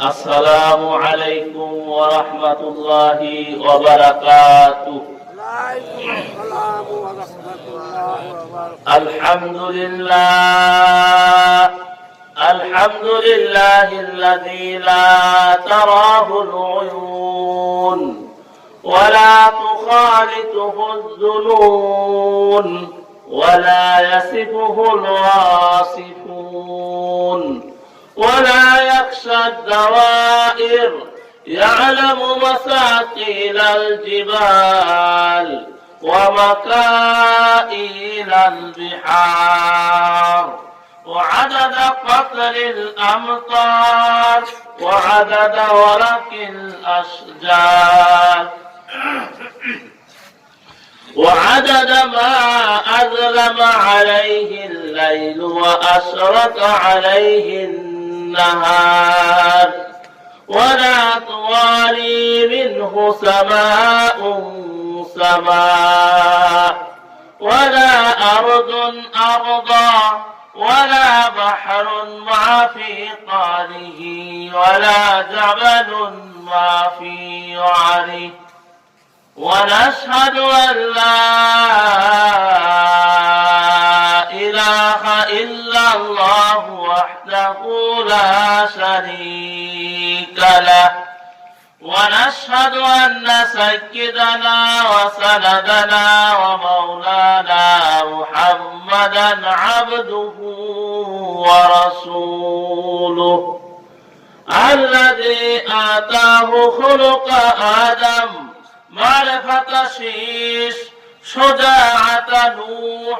السلام عليكم ورحمة الله وبركاته. وعليكم السلام ورحمة الله وبركاته. الحمد لله الذي لا تراه العيون ولا تخالطه الظنون ولا يصفه الواصفون ولا يخشى الدوائر، يعلم مثاقيل الجبال ومكائل البحار وعدد قطر الأمطار وعدد ورق الأشجار وعدد ما أظلم عليه الليل وأشرق عليه النهار، ولا تواري منه سماء سماء ولا أرض أرضا ولا بحر ما في قاره ولا جبل ما في وعره. ونشهد أن لا إله إلا الله وحده لا شريك له، ونشهد أن سيدنا وسندنا ومولانا محمدا عبده ورسوله الذي آتاه خلق آدم، معرفة شيش، شجاعة نوح،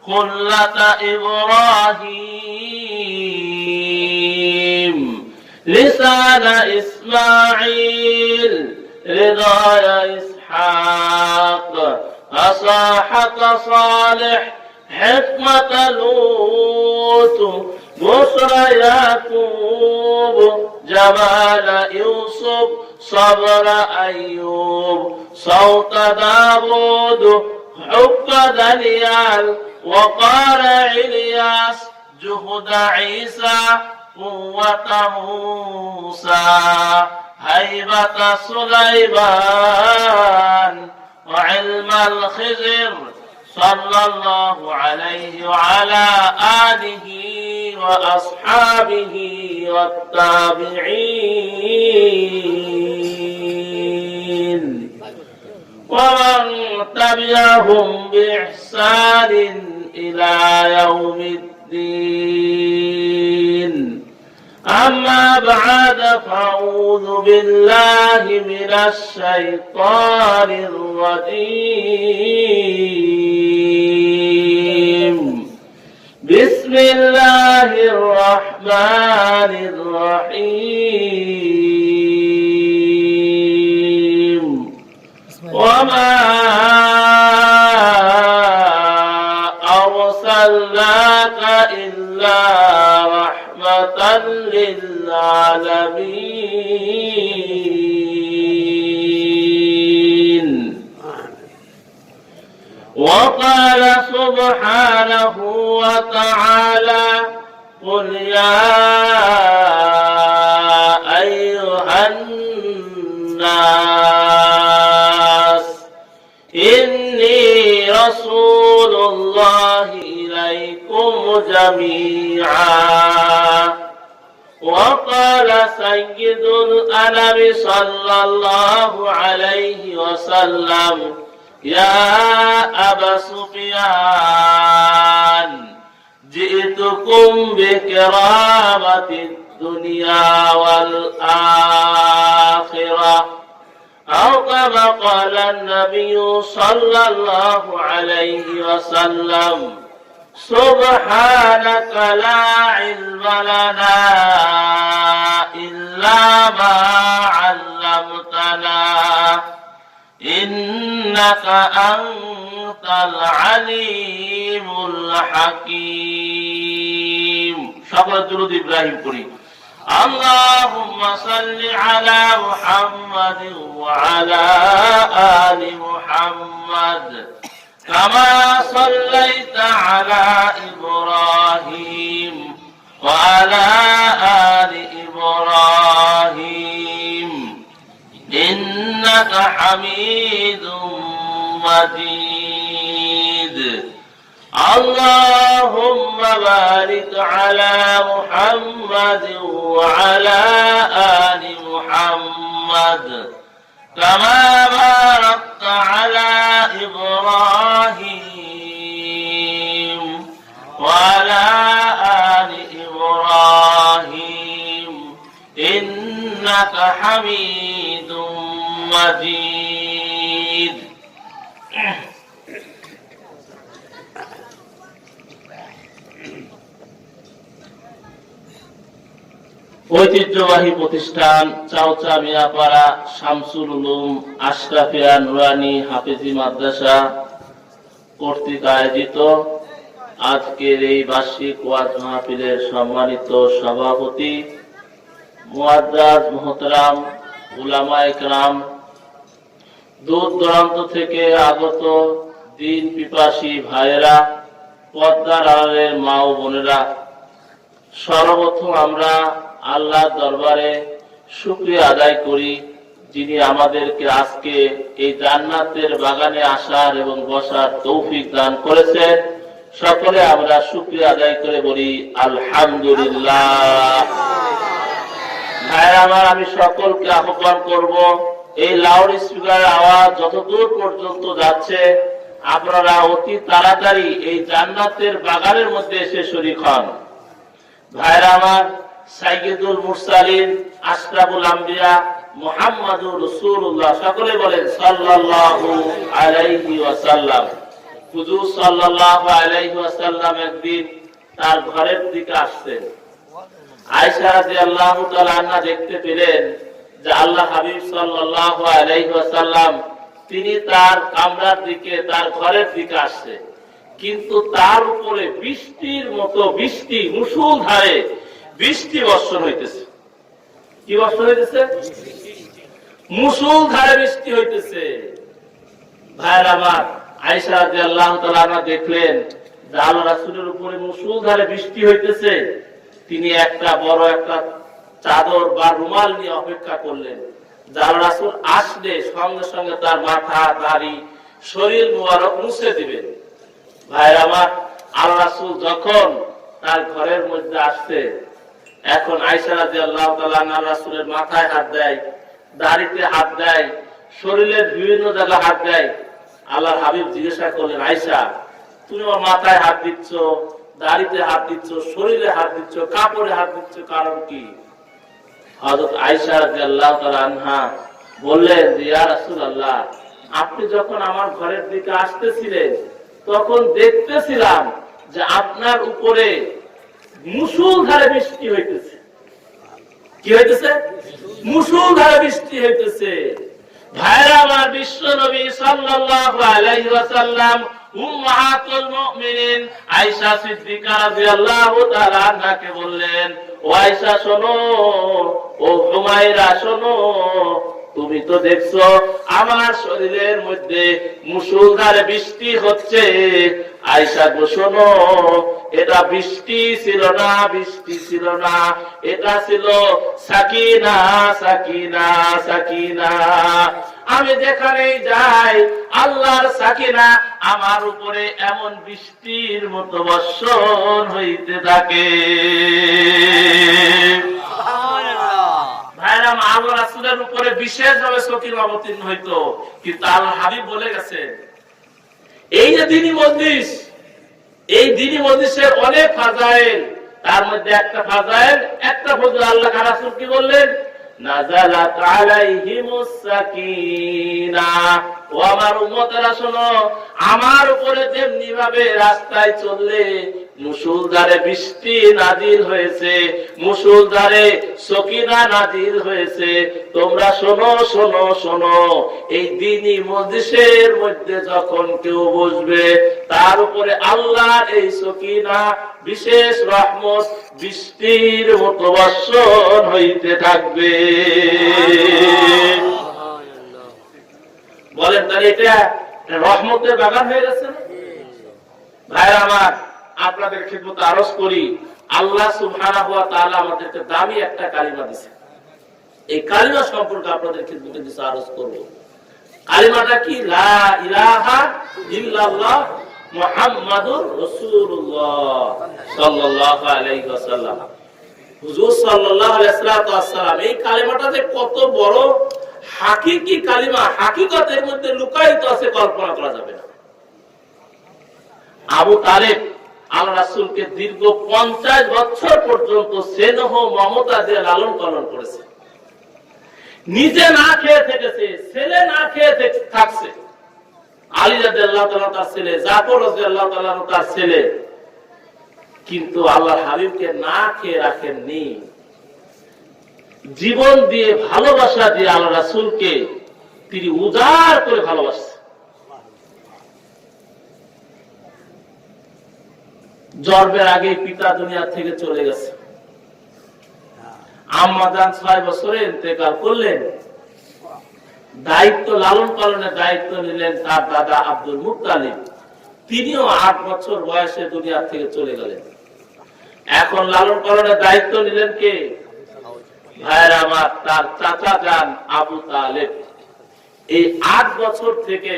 خلة إبراهيم، لسان إسماعيل، رضايا إسحاق، فصاحة صالح، حكمة لوط، بصر يعقوب، جمال يوسف، صبر أيوب، صوت داود، حب دانيال، وقار إلياس، جهد عيسى، قوة موسى، هيبة سليمان، وعلم الخضر، صلى الله عليه وعلى آله وأصحابه والتابعين ومن تبعهم بإحسان إلى يوم الدين. أما بعد، فأعوذ بالله من الشيطان الرجيم. بسم الله الرحمن الرحيم. وما أرسلناك إلا رحمة للعالمين. وقال سبحانه وتعالى: قل يا أيها الناس إني رسول الله إليكم جميعا. وقال سيد الأنام صلى الله عليه وسلم: يا أبا سفيان، جئتكم بكرامة الدنيا والآخرة، أو كما قال النبي صلى الله عليه وسلم: سبحانك لا علم لنا إلا ما علمتنا إنك أنت العليم الحكيم. সকল দুরূদ ইব্রাহিম করি। اللهم صل على محمد وعلى آل محمد كما صليت على إبراهيم وعلى آل إبراهيم حميد مجيد اللهم بارك على محمد وعلى آل محمد كما باركت على إبراهيم وعلى آل إبراهيم إنك حميد مجيد ঐতিহ্যবাহী প্রতিষ্ঠান চাওচা মিয়াপাড়া শামসুল উলুম আশরাফিয়া নুরানি হাফেজি মাদ্রাসা কর্তৃক আয়োজিত আজকের এই বার্ষিক ওয়াজ মাহফিলের সম্মানিত সভাপতি মুআজ্জাজ মুহতারাম উলামায়ে কেরাম, দূর দূরান্ত থেকে আগত দিন পিপাসী ভাইয়েরা, পর্দার আড়ালের মা ও বোনেরা, সর্বপ্রথম আমরা আল্লাহর দরবারে শুকরিয়া আদায় করি যিনি আমাদেরকে আজকে এই জান্নাতের বাগানে আসার এবং বসার তৌফিক দান করেছেন। সকলে আমরা শুকরিয়া আদায় করে বলি আলহামদুলিল্লাহ। ভাইরা আমার, আমি সকলকে আহ্বান করব, এই লাউড স্পিকারের আওয়াজ যতদূর পর্যন্ত যাচ্ছে আপনারা অতি তাড়াতাড়ি এই জান্নাতের বাগানের মধ্যে এসে শরীক হন। ভাইরা আমার, সাইয়্যিদুল মুরসালিন আশরাফুল আম্বিয়া মুহাম্মাদুর রাসূলুল্লাহ, সকলে বলেন সাল্লাল্লাহু আলাইহি ওয়াসাল্লাম। হুজুর সাল্লাল্লাহু আলাইহি ওয়াসাল্লাম একদিন তার ঘরের দিকে আসছেন। আয়েশা রাদিয়াল্লাহু তাআলা আনহা দেখতে পেলেন যে আল্লাহ হাবিব সাল্লাল্লাহু আলাইহি ওয়াসাল্লাম তিনি তার কামরার দিকে, তার ঘরের দিকে আসছে, কিন্তু তার উপরে বৃষ্টির মতো বৃষ্টি, মুষলধারে বৃষ্টি বর্ষণ হইতেছে। কি বর্ষণ হইতেছে? মুষলধারে বৃষ্টি হইতেছে। ভাইরা আমার, আয়েশা রাদিয়াল্লাহু তাআলা আনহা দেখলেন যে আল্লাহ রাসূলের উপরে মুষলধারে বৃষ্টি হইতেছে। তিনি একটা বড় একটা চাদর বা রুমাল নিয়ে অপেক্ষা করলেন যে আল্লাহ রাসূল আসলে সঙ্গে সঙ্গে তার মাথা, দাড়ি, শরীর মুবারক মুছে দিবেন। ভাইরা আমার, আল্লাহ রাসূল যখন তার ঘরের মধ্যে আসছে, এখন আয়েশা রাদিয়াল্লাহু তাআলা আনহা রাসূলের মাথায় হাত দেয়, দাড়িতে হাত দেয়, শরীরের বিভিন্ন জায়গায় হাত দেয়। আল্লাহর হাবিব জিজ্ঞাসা করলেন, আয়েশা, তুমি আমার মাথায় হাত দিচ্ছ, দাড়িতে হাত দিচ্ছ, শরীরে হাত দিচ্ছ, কাপড়ে হাত দিচ্ছ, কারণ কি? হযরত আয়েশা রাদিয়াল্লাহু তাআলা আনহা বললেন যে ইয়া রাসূলুল্লাহ, আপনি যখন আমার ঘরের দিকে আসতেছিলেন তখন দেখতেছিলাম যে আপনার উপরে মুষলধারে বৃষ্টি হইতেছে। কি হইতেছে? মুষলধারে বৃষ্টি হইতেছে। ভাইরা আমার, বিশ্ব নবী সাল্লাল্লাহু আলাইহি ওয়াসাল্লাম উম্মাহাতুল মুমিনিন আয়েশা সিদ্দিকা রাদিয়াল্লাহু তাআলা আনহাকে বললেন, ও আয়েশা শোনো, ও হুমায়রা শোনো, তুমি তো দেখছো আমার শরীরের মধ্যে মুষলধারে বৃষ্টি হচ্ছে। আয়েশা গো শোনো, এটা বৃষ্টি ছিল না, বৃষ্টি ছিল না, এটা ছিল সাকিনা, সাকিনা, সাকিনা। আমি যেখানেই যাই আল্লাহর সাকিনা আমার উপরে এমন বৃষ্টির মতো বর্ষণ হইতে থাকে। ভাইরা, আল্লাহ রাসূলের উপরে বিশেষভাবে সকিনা অবতীর্ণ হইতো, কিন্তু আল্লাহ হাবিব বলে গেছে এই যে দ্বীনি মজলিস, এই দ্বীনি মজলিসের অনেক ফাজাইল, তার মধ্যে একটা ফাজাইল, একটা ফজিলত আল্লাহ রাসূল কি বললেন? নাযালাত আলাইহিমুস সাকিনা। ও আমার উম্মতেরা শোনো, আমার উপরে যেমনি ভাবে রাস্তায় চললে মুষলধারে বৃষ্টি নাজিল হয়েছে, মুষলধারে সকিনা নাজিল হয়েছে, তোমরা শোনো, শোনো, শোনো, এই দ্বীনি মজলিসের মধ্যে যখন কেউ বসবে তার উপরে আল্লাহর এই সকিনা, বিশেষ রহমত, বৃষ্টির মতো বর্ষণ হইতে থাকবে। বলেন, তাহলে এটা রহমতের বাগান হয়ে গেছে না? ভাইরা আমার, আপনাদের খিদমতে আরজ করি, আল্লাহ সুবহানাহু ওয়া তাআলা আমাদেরকে দামি একটা কালিমা দিয়েছে। এই কালিমা সম্পর্কে আপনাদের খিদমতে কিছু আরজ করব। কালিমাটা কি? লা ইলাহা ইল্লাল্লাহ মুহাম্মাদুর রাসূলুল্লাহ সাল্লাল্লাহু আলাইহি ওয়াসাল্লাম। হুজুর সাল্লাল্লাহু আলাইহি ওয়াসাল্লাম এই কালিমাটা যে কত বড় হাকিকি কালিমা, হাকিকতের মধ্যে লুকায়িত আছে, কল্পনা করা যাবে না। আবু তালেব আল্লাহ রাসূলকে দীর্ঘ 50 বছর পর্যন্ত স্নেহ মমতা দিয়ে লালন পালন করেছে। নিজে না খেয়ে থেকেছে, ছেলে না খেয়ে থাকছে। আলী রাদিয়াল্লাহু তাআলা তার ছেলে, জাফর রাদিয়াল্লাহু তাআলা তার ছেলে, কিন্তু আল্লাহর হাবিবকে না খেয়ে রাখেননি। জীবন দিয়ে, ভালোবাসা দিয়ে আল্লাহ রাসূলকে তিনি উজাড় করে ভালোবাসছেন। জন্মের আগে পিতা দুনিয়া থেকে চলে গেছে। আম্মা জান 6 বছরে ইন্তেকাল করলেন। দায়িত্ব, লালন পালনের দায়িত্ব নিলেন তার দাদা আব্দুল মুত্তালিব। তিনিও 8 বছর বয়সে দুনিয়া থেকে চলে গেলেন। এখন লালন পালনের দায়িত্ব নিলেন কে? ভাইরা আমার, তার চাচা যান আবু তালেব। এই 8 বছর থেকে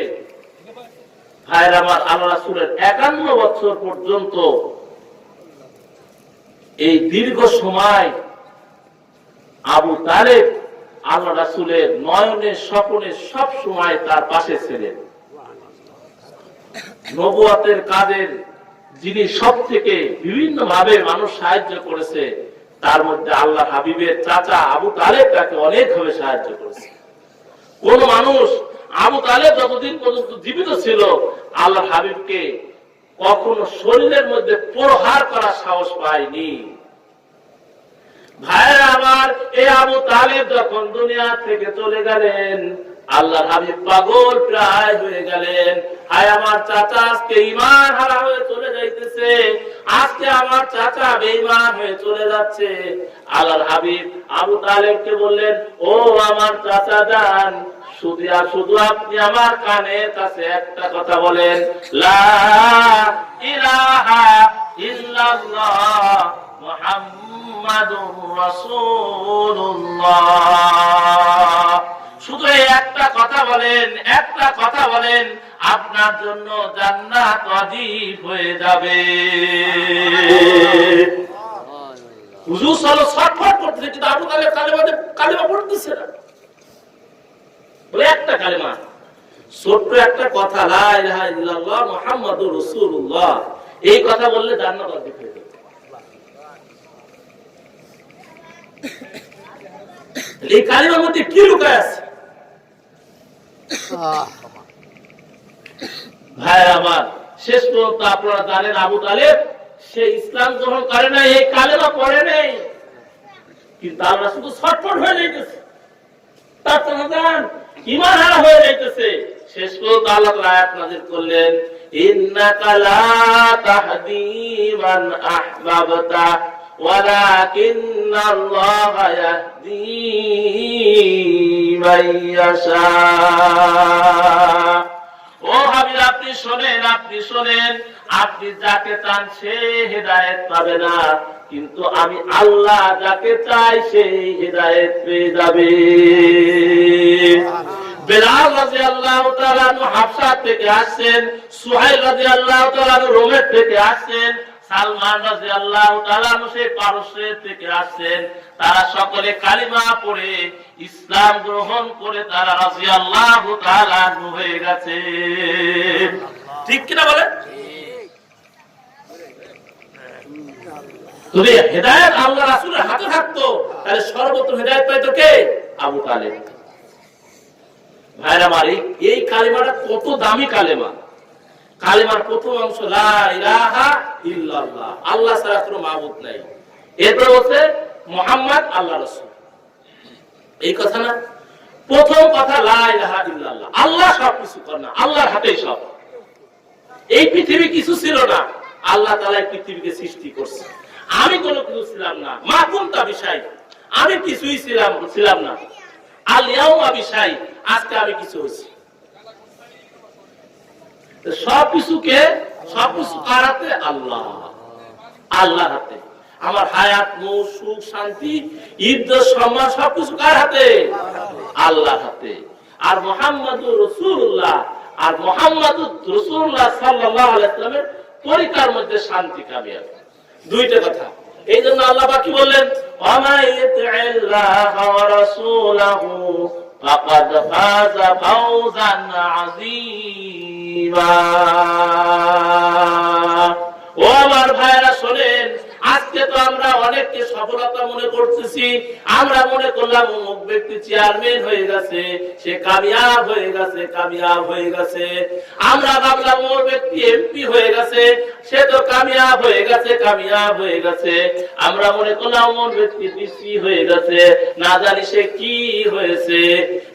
ভাইরা আমার আল্লাহ রাসূলের 51 বছর পর্যন্ত এই দীর্ঘ সময় আবু তালেব আল্লাহ রাসূলের নয়নে স্বপনে সব সময় তার পাশে ছিলেন। নবুয়তের কাজের যিনি সব থেকে বিভিন্ন ভাবে মানুষ সাহায্য করেছে, তার মধ্যে আল্লাহ হাবিবের চাচা আবু তালেব তাকে অনেকভাবে সাহায্য করেছে। কোন মানুষ আবু তালেব যতদিন পর্যন্ত জীবিত ছিল আল্লাহ হাবিবকে কখনো শরীরের মধ্যে প্রহার করার সাহস পায়নি। ভাইরা আমার, এই আবু তালেব যখন দুনিয়া থেকে চলে গেলেন, আল্লাহর হাবিব পাগল প্রায় হয়ে গেলেন। হায় আমার চাচা আজকে ঈমান হারা হয়ে চলে যাইতেছে, আজকে আমার চাচা বেঈমান হয়ে চলে যাচ্ছে। আল্লাহর হাবিব আবু তালেবকে বললেন, ও আমার চাচা যান, শুধু আপনি আমার কানের কাছে একটা কথা বলেন, লা ইলাহা ইল্লাল্লাহ মুহাম্মাদুর রাসূলুল্লাহ। শুধু এই একটা কথা বলেন, একটা কথা বলেন, আপনার জন্য জান্নাত ওয়াজিব হয়ে যাবে। হুজুর সাল্লাল্লাহু আলাইহি ওয়াসাল্লাম করতেছে, কিন্তু আবু তালেব কালেমা পড়তেছে না। বলে একটা কালেমা, ছোট্ট একটা কথা, লা ইলাহা ইল্লাল্লাহ মুহাম্মাদুর রাসূলুল্লাহ, এই কথা বললে জান্নাত ওয়াজিব হয়ে যাবে। এই কালেমার মধ্যে কি লুকায় আছে? ভাইরা আমার, শেষ পর্যন্ত আপনারা জানেন আবু তালেব সে ইসলাম গ্রহণ করে নাই, এই কালেমা পড়ে নাই, কিন্তু আমরা শুধু ছটফট হয়ে যাইতেছে, তার সমাধান ঈমান হারা হয়ে যাইতেছে। শেষ পর্যন্ত আল্লাহ তাআলা আয়াত নাযিল করলেন, ইন্নাকা লা তাহদি মান আহবাবতা ওয়ালাকিন্নাল্লাহা ইয়াহদি মান ইয়াশা। ও হাবিব, আপনি শোনেন, আপনি শোনেন, আপনি যাকে চান সে হেদায়েত পাবে না, কিন্তু আমি আল্লাহ যাকে চাই সেই হেদায়েত পেয়ে যাবে। বেলাল রাদিয়াল্লাহু তাআলা হাবশা থেকে আসছেন, সুহাইল রাদিয়াল্লাহু তাআলা রোমের থেকে আসছেন, সালমান রাদিয়াল্লাহু তাআলা সেই পারস্য থেকে আসছেন। তারা সকলে কালিমা পড়ে ইসলাম গ্রহণ করে তারা রাদিয়াল্লাহু তাআলা হয়ে গেছে। ঠিক কিনা বলেন? যদি হেদায়েত আল্লাহ রাসূলের হাতে থাকতো, তাহলে সর্বপ্রথম হেদায়েত পাইতো কে? আবু তালেব। ভাইরা আমার, এই কালিমাটা কত দামি কালিমা। কালিমার প্রথম অংশ লা ইলাহা ইল্লাল্লাহ, আল্লাহ ছাড়া কোনো মাবুদ নাই। এরপর হচ্ছে মুহাম্মদ আল্লাহর রাসূল। এই কথা না, প্রথম কথা লা ইলাহা ইল্লাল্লাহ, আল্লাহ সবকিছু করেন, আল্লাহর হাতেই সব। এই পৃথিবী কিছু ছিল না, আল্লাহ তাআলা এই পৃথিবীকে সৃষ্টি করছে। আমি কোনো কিছু ছিলাম না, মা কুনতা বিশাই, আমি কিছুই ছিলাম না। আল ইয়াউমা বিশাই, আজকে আমি কিছু হইছি। সবকিছু কার হাতে? আল্লাহ, আল্লাহর হাতে। আমার হায়াত, মৌত, সুখ, শান্তি, ইজ্জত, সম্মান সবকিছু কার হাতে? আল্লাহর হাতে। আর মুহাম্মাদুর রাসূলুল্লাহ আর মুহাম্মাদুর রাসূলুল্লাহ সাল্লাল্লাহু আলাইহি ওয়াসাল্লামের তরিকার মধ্যে শান্তি কামিয়াব। দুইটা কথা। এই জন্য আল্লাহ পাক কি বললেন, ওয়া ইতিল্লাহা ওয়া রাসূলাহু ফাকাদ ফাযা ফাওজান আযীমা। ও আমার ভাইরা শোনেন, আজকে তো আমরা অনেককে সফলতা মনে করতেছি। আমরা মনে করলাম অমুক ব্যক্তি চেয়ারম্যান হয়ে গেছে, সে কামিয়াব হয়ে গেছে, কামিয়াব হয়ে গেছে। আমরা ভাবলাম অমুক ব্যক্তি এমপি হয়ে গেছে, সে তো কামিয়াব হয়ে গেছে, কামিয়াব হয়ে গেছে। আমরা মনে করলাম অমুক ব্যক্তি ডিসি হয়ে গেছে, না জানি সে কি হয়েছে।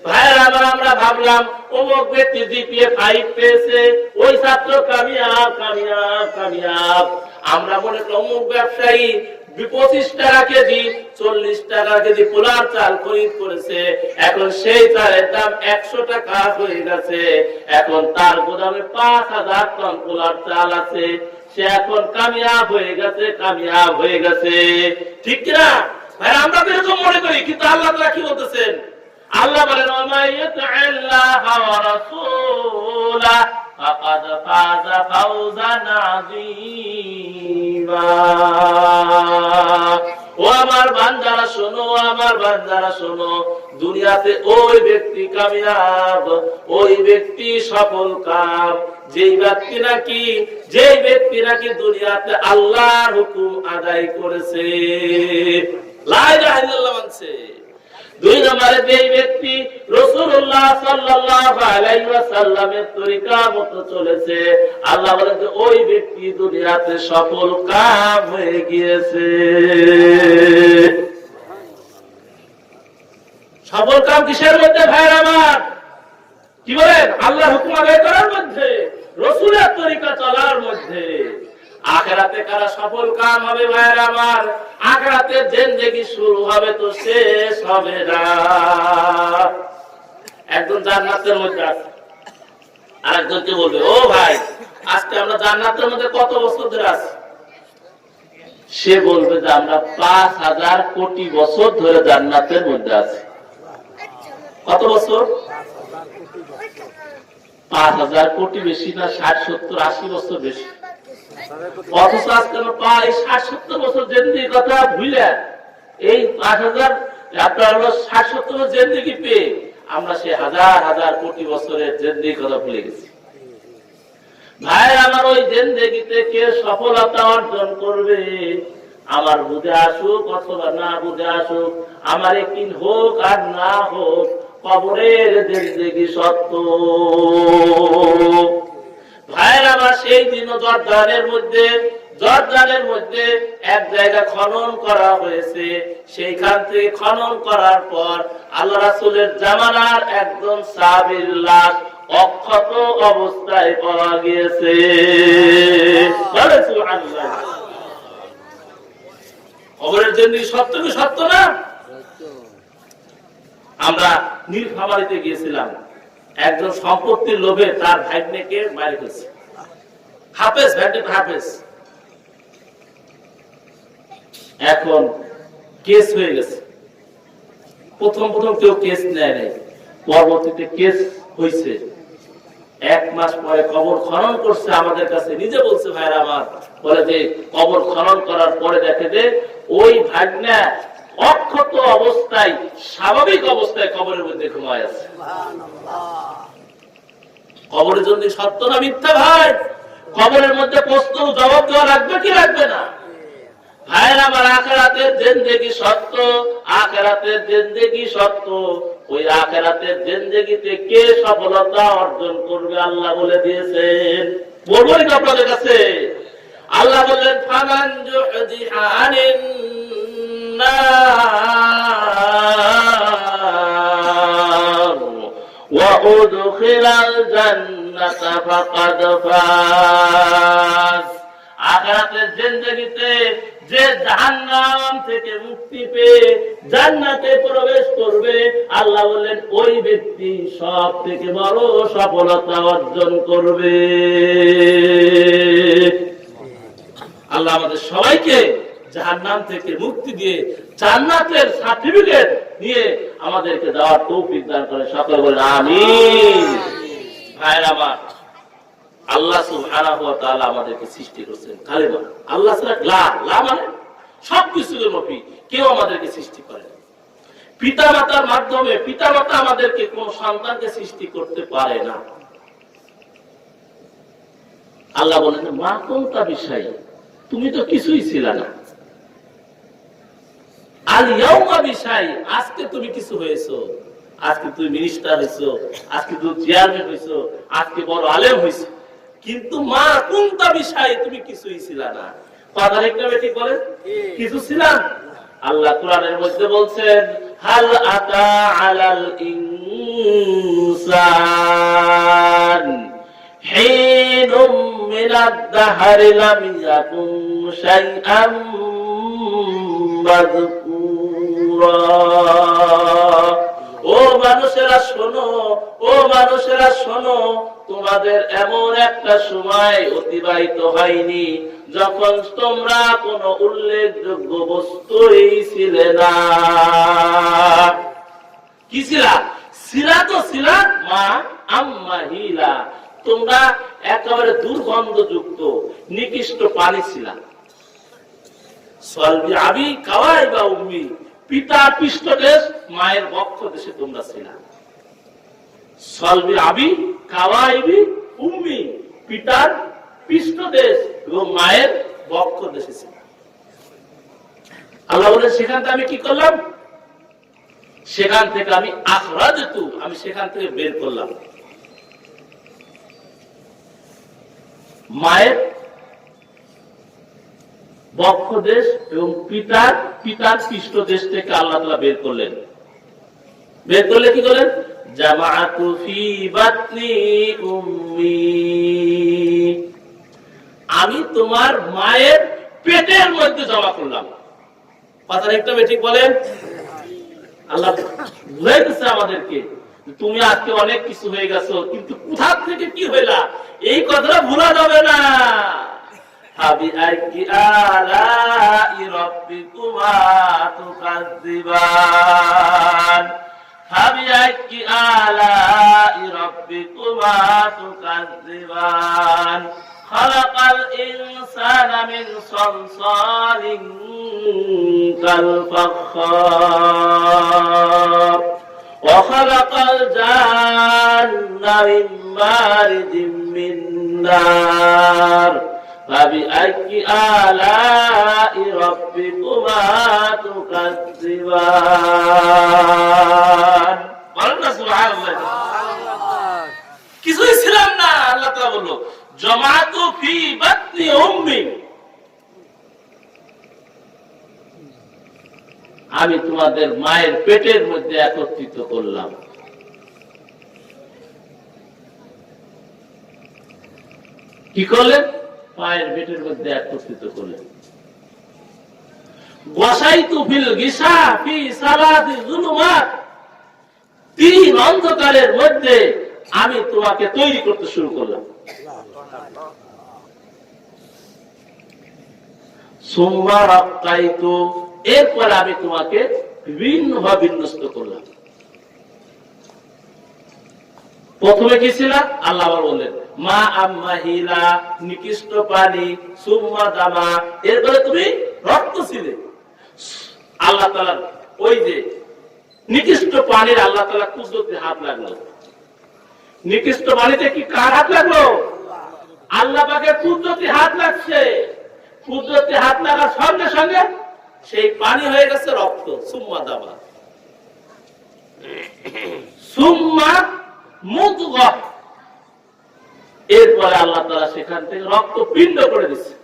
ভাইরা আমরা ভাবলাম অমুক ব্যক্তি জিপিএ 5 পেয়েছে, ওই ছাত্র কামিয়াব, কামিয়াব, কামিয়াব। আমরা মনে করলাম অমুক ব্যবসায়ী 25 টাকা কেজি, 40 টাকা কেজি পোলার চাল খরিদ করেছে, এখন সেই চালের দাম 100 টাকা হয়ে গেছে। এখন তার গোদামে 5000 টন পোলার চাল আছে, সে এখন কামিয়াব হয়ে গেছে, কামিয়াব হয়ে গেছে। ঠিক না ভাই? আমরা তো এরকম মনে করি, কিন্তু আল্লাহ তাআলা কি বলতেছেন? আল্লাহ বলেন, ওয়া ইতিল্লাহা ওয়া রাসূলাহু ফাকাদ ফাযা ফাওজান আযীমা। ও আমার বান্দারা শোনো, আমার বান্দারা শোনো, দুনিয়াতে ওই ব্যক্তি কামিয়াব, ওই ব্যক্তি সফল কাম, যেই ব্যক্তি নাকি দুনিয়াতে আল্লাহর হুকুম আদায় করেছে, লা ইলাহা ইল্লাল্লাহ মানছে। দুই নম্বরে যে ব্যক্তি রাসূলুল্লাহ সাল্লাল্লাহু আলাইহি ওয়াসাল্লামের তরিকা মতো চলেছে, আল্লাহ বলেন যে ওই ব্যক্তি দুনিয়াতে সফল কাম হয়ে গিয়েছে। সফল কাম কিসের মধ্যে ভাইরা আমার? কি বলেন? আল্লাহর হুকুম আদায় করার মধ্যে, রাসূলের তরিকা চলার মধ্যে। আখিরাতে কারা সফল কাম হবে ভাইরা আমার? আখিরাতের জিন্দেগি শুরু হবে তো শেষ হবে না। একজন জান্নাতের মধ্যে আছে, আরেকজনকে বলবে, ও ভাই আজকে আমরা জান্নাতের মধ্যে কত বছর ধরে আছি? সে বলবে যে আমরা 5000 কোটি বছর ধরে জান্নাতের মধ্যে আছি। কত বছর? 5000 কোটি বেশি না, 60, 70, 80 বছর বেশি। অথচ আজকে প্রায় 60-70 বছর জিন্দেগির কথা ভুলে এই 5000 আপনার হলো 60-70 বছর জিন্দেগি পেয়ে আমরা সে হাজার হাজার কোটি বছরের জিন্দেগির কথা ভুলে গেছি। ভাই আমার, ওই জিন্দেগিতে কে সফলতা অর্জন করবে, আমার বুঝে আসুক অথবা না বুঝে আসুক, আমার একদিন হোক আর না হোক, কবরের জিন্দেগি সত্য। ভাইয়ের আমার, সেই দিন জর্দানের মধ্যে এক জায়গা খনন করা হয়েছে। সেইখান থেকে খনন করার পর আল্লাহ রাসূলের জামানার একজন সাহাবীর লাশ অক্ষত অবস্থায় পাওয়া গিয়েছে। সুবহানাল্লাহ। কবরের জিন্দেগি সত্য কি সত্য না? আমরা নীলফামারীতে গিয়েছিলাম, একজন সম্পত্তির লোভে তার ভাগ্নেকে মারি ফেলছে। হাফেজ এখন কেস হয়ে গেছে। প্রথম কেউ কেস নেয় নাই, পরবর্তীতে কেস হয়েছে। 1 মাস পরে কবর খনন করছে, আমাদের কাছে নিজে বলছে ভাইরা আমার, বলে যে কবর খনন করার পরে দেখে যে ওই ভাগ্না অক্ষত অবস্থায়, স্বাভাবিক অবস্থায় কবরের মধ্যে ঘুমায় আছে। কবরের জন্য সত্য না মিথ্যা ভাই? কবরের মধ্যে প্রশ্ন জবাব দেওয়া লাগবে কি লাগবে না? ভাইরা আমার, আখিরাতের জিন্দেগি সত্য, আখিরাতের জিন্দেগি সত্য। ওই আখিরাতের জিন্দেগিতে কে সফলতা অর্জন করবে আল্লাহ বলে দিয়েছেন। বলবই তো আপনাদের কাছে। আল্লাহ বললেন, ফামান যুহজিহা আনিন নার ওয়া উদখিলাল জান্নাতা ফাকাদ ফাজ। আখিরাতের জিন্দেগিতে যে জাহান্নাম থেকে মুক্তি পেয়ে জান্নাতে প্রবেশ করবে, আল্লাহ বললেন ওই ব্যক্তি সব থেকে বড় সফলতা অর্জন করবে। আল্লাহ আমাদের সবাইকে জাহান্নাম থেকে মুক্তি দিয়ে জান্নাতের সার্টিফিকেট নিয়ে আমাদেরকে দেওয়ার তৌফিক দান করে, সকলে বলেন আমিন। ভাইরা আমার, আল্লাহ সুবহানাহু ওয়া তাআলা আমাদেরকে সৃষ্টি করেছেন কালেমা। আল্লাহ ছাড়া লা মানে সবকিছুর মফি, কেউ আমাদেরকে সৃষ্টি করে। পিতা মাতার মাধ্যমে, পিতা মাতা আমাদেরকে কোন সন্তানকে সৃষ্টি করতে পারে না। আল্লাহ বলেন মা কোনটা বিষয়, তুমি তো কিছুই ছিল না। আল ইয়াউমা বিষয়, আজকে তুমি কিছু হয়েছো, আজকে তুমি মিনিস্টার হয়েছো, আজকে তুমি চেয়ারম্যান হয়েছো, আজকে বড় আলেম হয়েছো, কিন্তু মা কোনটা বিষয় তুমি কিছুই ছিল না। কথা ঠিক বলেন, কিছু ছিলাম। আল্লাহ কোরআনের মধ্যে বলছেন হাল আতা আলাল ইনসান হিনুম মিনাদ দাহরি লাম ইয়াকুন শাইআম মাযকুরা। ও মানুষেরা শোনো, ও মানুষেরা শোনো, তোমাদের এমন একটা সময় অতিবাহিত হয়নি যখন তোমরা কোন উল্লেখযোগ্য বস্তুই ছিলে না। কি ছিলা? ছিলা তো ছিলা মা আম্মাহিলা, তোমরা একেবারে দুর্গন্ধযুক্ত নিকৃষ্ট পানি ছিলা। সলবি আবি কাওয়াই বা উম্মি, পিতার পৃষ্ঠদেশ মায়ের বক্ষ দেশে তোমরা ছিলা। সলবি আবি কাওয়াইবি উম্মি, পিতার পৃষ্ঠদেশ এবং মায়ের বক্ষ দেশে ছিল। আল্লাহ বলে সেখান থেকে আমি কি করলাম? সেখান থেকে আমি আখরাজতু, আমি সেখান থেকে বের করলাম। মায়ের বক্ষ দেশ এবং পিতার পৃষ্ঠদেশ থেকে আল্লাহ তাআলা বের করলেন। বের করলে কি করলেন? জামাআতু ফি বাতনি উম্মি, আমি তোমার মায়ের পেটের মধ্যে জমা করলাম। কথা একটা ঠিক বলেন। আল্লাহ বুঝাইতেছে আমাদেরকে তুমি আজকে অনেক কিছু হয়ে গেছো, কিন্তু কোথা থেকে কি হইলা এই কথাটা ভোলা যাবে না। ফাবিআইয়ি আলাই রাব্বিকুমা তুকাযযিবান, ফাবিআইয়ি আলাই রাব্বিকুমা তুকাযযিবান। খালাকাল ইনসানা মিন সালসালিন কাল ফাখখার ওয়া খালাকাল জান্না মিন মারিজিম মিন নার ফাবিআইয়ি আলাই রাব্বিকুমা তুকাযযিবান। বলেন না সুবহানাল্লাহ। কিছুই ছিলাম না, আল্লাহ তাআলা বলল জামাতু ফি বাতনি উম্মি, আমি তোমাদের মায়ের পেটের মধ্যে একত্রিত করলাম। কি করলেন? মায়ের পেটের মধ্যে একত্রিত করলেন। ওয়াসাইতু ফিল গিসা ফি সালাতি যুলুমাত, তিন অন্ধকারের মধ্যে আমি তোমাকে তৈরি করতে শুরু করলাম। সুম্মা রাক্কাইতু, এরপর আমি তোমাকে বিভিন্ন ভাবে বিন্যস্ত করলাম। প্রথমে কি ছিল? আল্লাহ বললেন মা আম্মাহিলা, নিকৃষ্ট পানি, সুম্মা দামা, এরপরে তুমি রক্ত ছিলে। আল্লাহ তাআলা ওই যে নিকৃষ্ট পানির আল্লাহ তাআলা কুদরতে হাত লাগলো। নিকৃষ্ট পানিতে কি কার হাত লাগলো? আল্লাহ পাকের কুদরতি হাত লাগছে। কুদরতি হাত লাগার সঙ্গে সঙ্গে সেই পানি হয়ে গেছে রক্ত। সুম্মা দামা, সুম্মা মুদগা, এরপরে আল্লাহ তাআলা সেখান থেকে রক্ত পিণ্ড করে দিচ্ছে।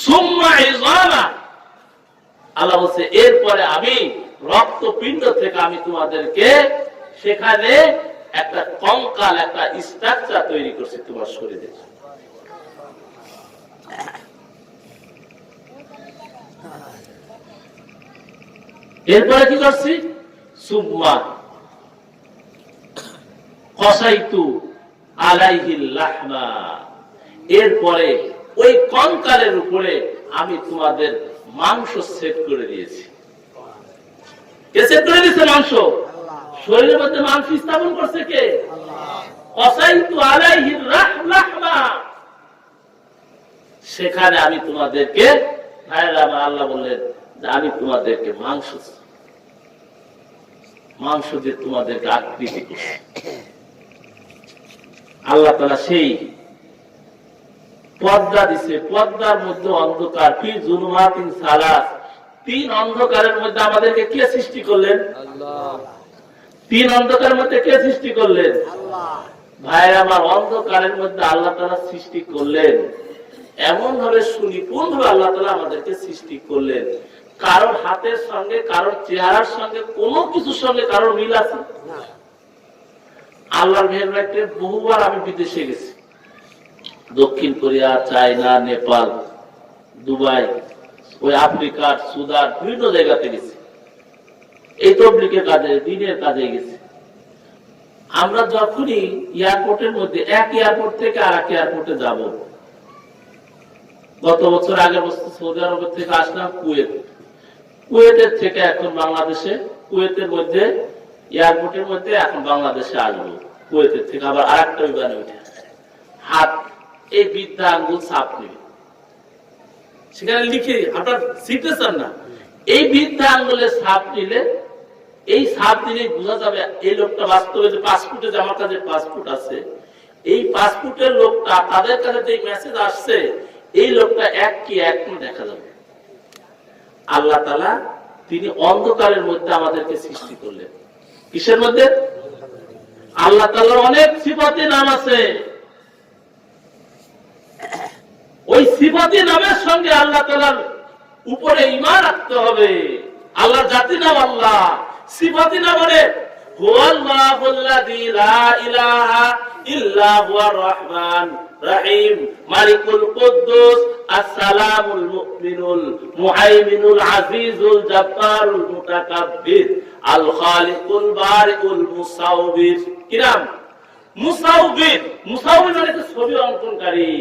সুম্মা ইযামা, আল্লাহ বলছে এরপরে আমি রক্ত পিণ্ড থেকে আমি তোমাদেরকে সেখানে একটা কঙ্কাল, একটা স্ট্রাকচার তৈরি করছি তোমার শরীরে। এরপরে কি করছি? সুম্মা কসাইতু আলাইহিল লাহমা, এরপরে ওই কঙ্কালের উপরে আমি তোমাদের মাংস সেট করে দিয়েছি। কে সেট করে দিয়েছে মাংস? আল্লাহ শরীরের মধ্যে মাংস স্থাপন করছে কে? আল্লাহ অসাইতু আলাইহির রাহমা, সেখানে আমি তোমাদেরকে, ভাইরা আমার, আল্লাহ বললেন যে আমি তোমাদেরকে মাংস দিয়ে তোমাদেরকে আকৃতি করছি। আল্লাহ তাআলা সেই পর্দা দিছে, পর্দার মধ্যে অন্ধকার, ফি যুলুমাতিন সালাস, তিন অন্ধকারের মধ্যে আমাদেরকে কে সৃষ্টি করলেন? আল্লাহ তিন অন্ধকারের মধ্যে কে সৃষ্টি করলেন? আল্লাহ ভাইরা আমার, অন্ধকারের মধ্যে আল্লাহ তাআলা সৃষ্টি করলেন, এমন ভাবে সুনিপুণ ভাবে আল্লাহ তাআলা আমাদেরকে সৃষ্টি করলেন। কারোর হাতের সঙ্গে, কারোর চেহারার সঙ্গে, কোনো কিছুর সঙ্গে কারোর মিল আছে? না আল্লাহর মেহেরবানিতে বহুবার আমি বিদেশে গেছি, দক্ষিণ কোরিয়া, চায়না, নেপাল, দুবাই, ওই আফ্রিকার, সুদান, বিভিন্ন জায়গাতে গেছি। এই তবলিগের কাজে, দিনের কাজে গেছি। আমরা যখনই এয়ারপোর্টের মধ্যে, এক এয়ারপোর্ট থেকে আর এক এয়ারপোর্টে যাব, গত বছর, আগের বছর সৌদি আরবের থেকে আসলাম কুয়েত, কুয়েতের থেকে এখন বাংলাদেশে, কুয়েতের মধ্যে এয়ারপোর্টের মধ্যে এখন বাংলাদেশে আসবো, কুয়েতের থেকে আবার আর একটা বিমানে উঠে হাত এই বৃদ্ধা আঙ্গুল ছাপ নেবে, সেখানে লিখে, আপনার সিগনেচার না, এই বৃদ্ধা আঙ্গুলের ছাপ নিলে, এই ছাপ দিলে বোঝা যাবে এই লোকটা বাস্তবে যে পাসপোর্টে, যে আমার কাছে পাসপোর্ট আছে, এই পাসপোর্টের লোকটা, তাদের কাছে যে মেসেজ আসছে, এই লোকটা এক কি এক দেখা যাবে। আল্লাহ তাআলা তিনি অন্ধকারের মধ্যে আমাদেরকে সৃষ্টি করলেন। কিসের মধ্যে? আল্লাহ তাআলার অনেক সিফাতি নাম আছে, ওই সিফাতি নামের সঙ্গে আল্লাহ তাআলার উপরে ঈমান রাখতে হবে। আল্লাহর জাতি নাম আল্লাহ, সিফাতি নাম মানে হুয়াল্লাহুল্লাযী লা ইলাহা ইল্লা হুয়ার রহমান রহিম মালিকুল কুদ্দুস আসসালামুল মুমিনুল মুহাইমিনুল আজিজুল জব্বারুল মুতাকাব্বির আল খালিকুল বারিউল মুসাউবির। কি নাম? মুসাউবির। মুসাউবির মানে ছবি অঙ্কনকারী।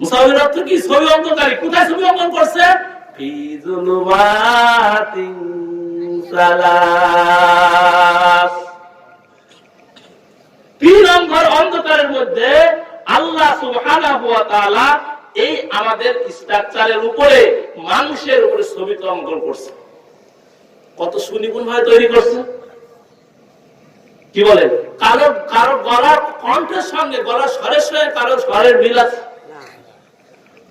মুসাউবির অর্থ কি? ছবি অঙ্কনকারী। কোথায় ছবি অঙ্কন করছে? ফি যুলুমাতিন সালাস, তিন নম্বর অন্ধকারের মধ্যে আল্লাহ সুবহানাহু ওয়া তাআলা এই আমাদের স্ট্রাকচারের উপরে, মানুষের উপরে ছবি অঙ্কন করছে। কত সুনিপুণ ভাবে তৈরি করছে। কি বলে? কারো গলার কণ্ঠের সঙ্গে, গলার স্বরের সঙ্গে কারো স্বরের মিল আছে।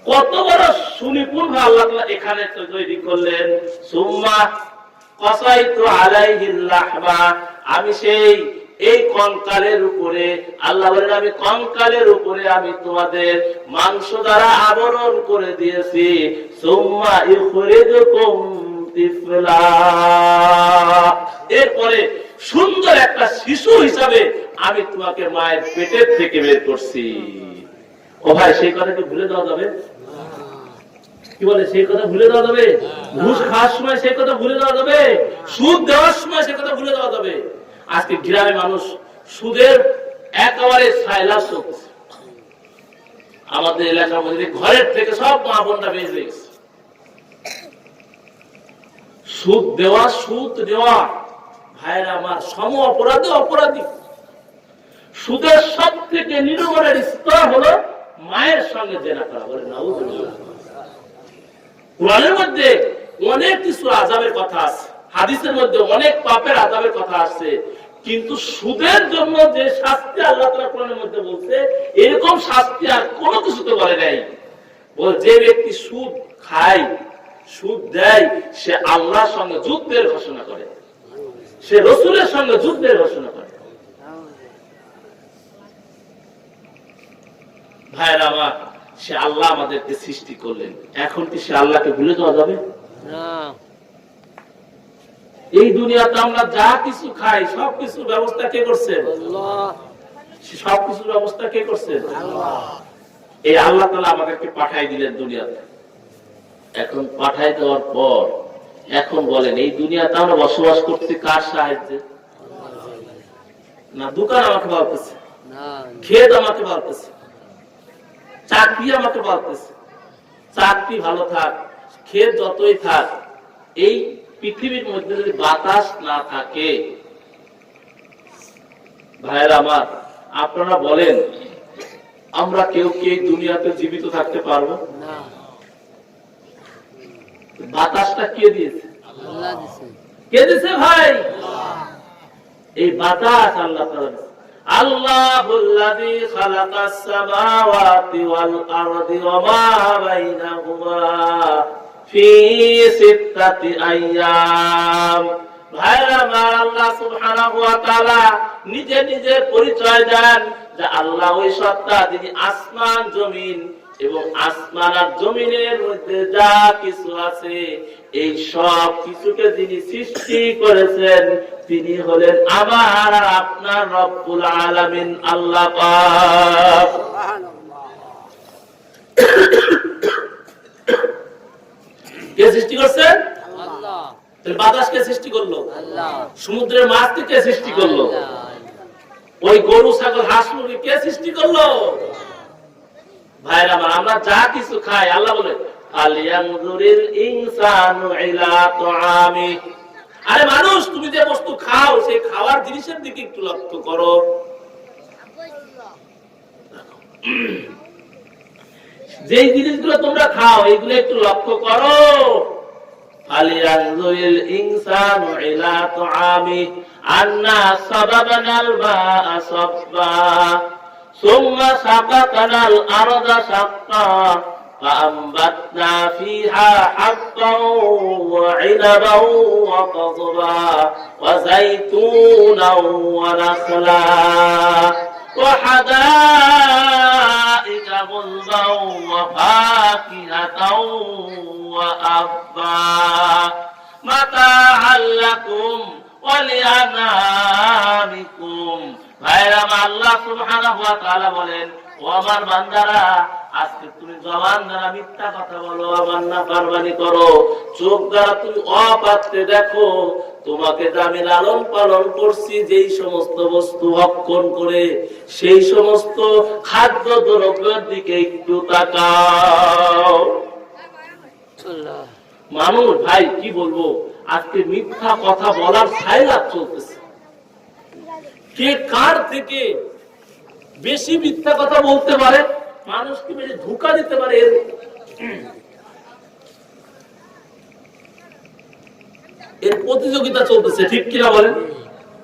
কত বড় সুনিপুণ ভাবে আল্লাহ তাআলা এখানে তৈরি করলেন। সুম্মা কাসাইতু আলাইহিল লাহমা, আমি সেই এই কঙ্কালের উপরে, আল্লাহ বলেন আমি কঙ্কালের উপরে আমি তোমাদের মাংস দ্বারা আবরণ করে দিয়েছি। সুম্মা ইখরিজুকুম তিফলা, এরপরে সুন্দর একটা শিশু হিসাবে আমি তোমাকে মায়ের পেটের থেকে বের করছি। ও ভাই, সেই কথা কি ভুলে যাওয়া যাবে? কি বলে? সেই কথা ভুলে যাওয়া যাবে? ঘুষ খাওয়ার সময় সেই কথা ভুলে যাওয়া যাবে? সুদ দেওয়ার সময় সেই কথা ভুলে যাওয়া যাবে? আজকে গ্রামে মানুষ সুদের একেবারে সাইলাস হচ্ছে। আমাদের এলাকার মধ্যে ঘরের থেকে সব মা বোনটা বেঁচে গেছে। সুদ দেওয়া, সুদ দেওয়া, ভাইরা আমার, সম অপরাধী অপরাধী। সুদের সব থেকে নির্মলের স্তর হলো মায়ের সঙ্গে জেনা করা। বলে নাউযুবিল্লাহ। কোরআনের মধ্যে অনেক কিছু আযাবের কথা আছে, হাদিসের মধ্যে অনেক পাপের আযাবের কথা আছে, কিন্তু সুদের জন্য যে শাস্তি আল্লাহ তাআলা কোরআনের মধ্যে বলছে, এরকম শাস্তি আর কোনো কিছুতে বলে নাই। বল, যে ব্যক্তি সুদ খায়, সুদ দেয়, সে আল্লাহর সঙ্গে যুদ্ধের ঘোষণা করে, সে রাসূলের সঙ্গে যুদ্ধের ঘোষণা করে। ভাইরা আমার, সে আল্লাহ আমাদেরকে সৃষ্টি করলেন, এখন কি সে আল্লাহকে ভুলে যাওয়া যাবে? না। এই দুনিয়াতে আমরা যা কিছু খাই, সবকিছুর ব্যবস্থা কে করছেন? আল্লাহ। সবকিছুর ব্যবস্থা কে করছেন? আল্লাহ। এই আল্লাহ তাআলা আমাদেরকে পাঠাই দিলেন দুনিয়াতে। এখন পাঠাই দেওয়ার পর এখন বলেন, এই দুনিয়াতে আমরা বসবাস করছি কার সাহায্যে? না দোকান আমাকে বলতেছে, না ক্ষেত আমাকে বলতেছে, চাকরি আমাকে বলতেছে। চাকরি ভালো থাক, ক্ষেত যতই থাক, এই পৃথিবীর মধ্যে যদি বাতাস না থাকে, ভাইয়েরা আমার, আপনারা বলেন আমরা কেউ কি এই দুনিয়াতে জীবিত থাকতে পারবো না? বাতাসটা কে দিয়েছে? আল্লাহ দিয়েছে। কে দিয়েছে ভাই? এই বাতাস আল্লাহ তাআলা দিয়েছে। আল্লাহুল্লাযী খালাকাস সামাওয়াতি ওয়াল আরদি ওয়া মা বাইনাহুমা ফি সিত্তাতি আইয়াম। ভাইরা আমার, আল্লাহ সুবহানাহু ওয়া তাআলা নিজে নিজের পরিচয় দেন যে আল্লাহ ওই সত্তা যিনি আসমান জমিন এবং আসমান আর জমিনের মধ্যে যা কিছু আছে এই সব কিছুকে যিনি সৃষ্টি করেছেন তিনি হলেন আমার আর আপনার রব্বুল আলামিন আল্লাহ পাক। কে সৃষ্টি করছেন? আল্লাহ। তাহলে বাতাসকে সৃষ্টি করলো আল্লাহ। সমুদ্রের মাছকে কে সৃষ্টি করলো? ওই গরু ছাগল হাঁস মুরগি কে সৃষ্টি করলো? ভাইরা আমার, আমরা যা কিছু খাই আল্লাহ বলে আলিয়ানজুরিল ইনসানু ইলা তুআমি। আরে মানুষ, তুমি যে বস্তু খাও সেই খাওয়ার জিনিসের দিকে একটু লক্ষ্য করো। যেই জিনিসগুলো তোমরা খাও এইগুলো একটু লক্ষ্য করো। আলিয়ানজুরিল ইনসানু ইলা তুআমি আন্না সাবাবানাল মা'a সাব্বা ثم سقطنا الأرض شقا فأنبتنا فيها حبا وعنبا وقضبا وزيتونا ونخلا وحدائق غلبا وفاكهة وأبا متاعا لكم ولأنعامكم। ভাইরা, আল্লাহ সুবহানাহু ওয়া তাআলা বলেন, ও আমার বান্দারা, আজকে তুমি জবান দ্বারা মিথ্যা কথা বলো, আমার নাফরমানি করো, চোখ দ্বারা তুমি অপাত্রে দেখো, তোমাকে যে আমি লালন পালন করছি যেই সমস্ত বস্তু ভক্ষণ করে সেই সমস্ত খাদ্য দ্রব্যের দিকে একটু তাকাও। মানুষ ভাই কি বলবো, আজকে মিথ্যা কথা বলার সাইলাত চলতেছে। কে কার থেকে বেশি মিথ্যা কথা বলতে পারে, মানুষকে বেশি ধোঁকা দিতে পারে, এর প্রতিযোগিতা চলতেছে, ঠিক কিনা বলেন?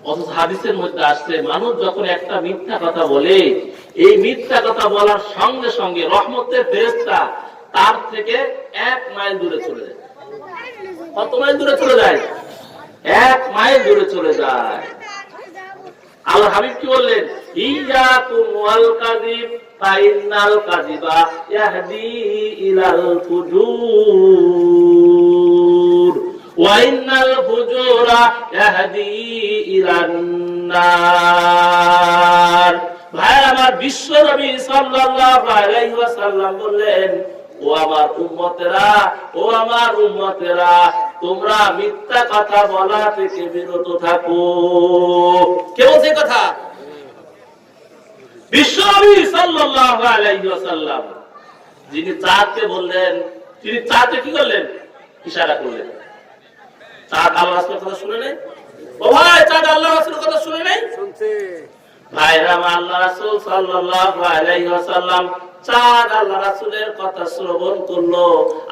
অথচ হাদিসের মধ্যে আসছে মানুষ যখন একটা মিথ্যা কথা বলে এই মিথ্যা কথা বলার সঙ্গে সঙ্গে রহমতের ফেরেশতা তার থেকে 1 মাইল দূরে চলে যায়। কত মাইল দূরে চলে যায়? 1 মাইল দূরে চলে যায়। আল্লাহ হাবিব কি বললেন? ইয়াকুম ওয়াল কাযিব ফাইনাল কাযিবা ইয়াহদি ইলাল ফুজুর ওয়া ইন্নাল ফুজুরা ইয়াহদি ইলান নার। ভাই আমার, বিশ্ব নবী সাল্লাল্লাহু আলাইহি ওয়াসাল্লাম বললেন, ও আমার উম্মতেরা, ও আমার উম্মতেরা, তোমরা মিথ্যা কথা বলা থেকে বিরত থাকো। কে বলছে কথা? বিশ্বনবী সাল্লাল্লাহু আলাইহি ওয়াসাল্লাম, যিনি চাঁদকে বললেন, তিনি চাঁদকে কি করলেন? ইশারা করলেন। চাঁদ আল্লাহর রাসূলের কথা শুনে নাই? ও ভাই, চাঁদ আল্লাহর রাসূলের কথা শুনে নাই? শুনছে। ভাইরা, আল্লাহ রাসূল সাল্লাল্লাহু আলাইহি ওয়াসাল্লাম চাঁদ আল্লাহ রাসূলের কথা শ্রবণ করলো,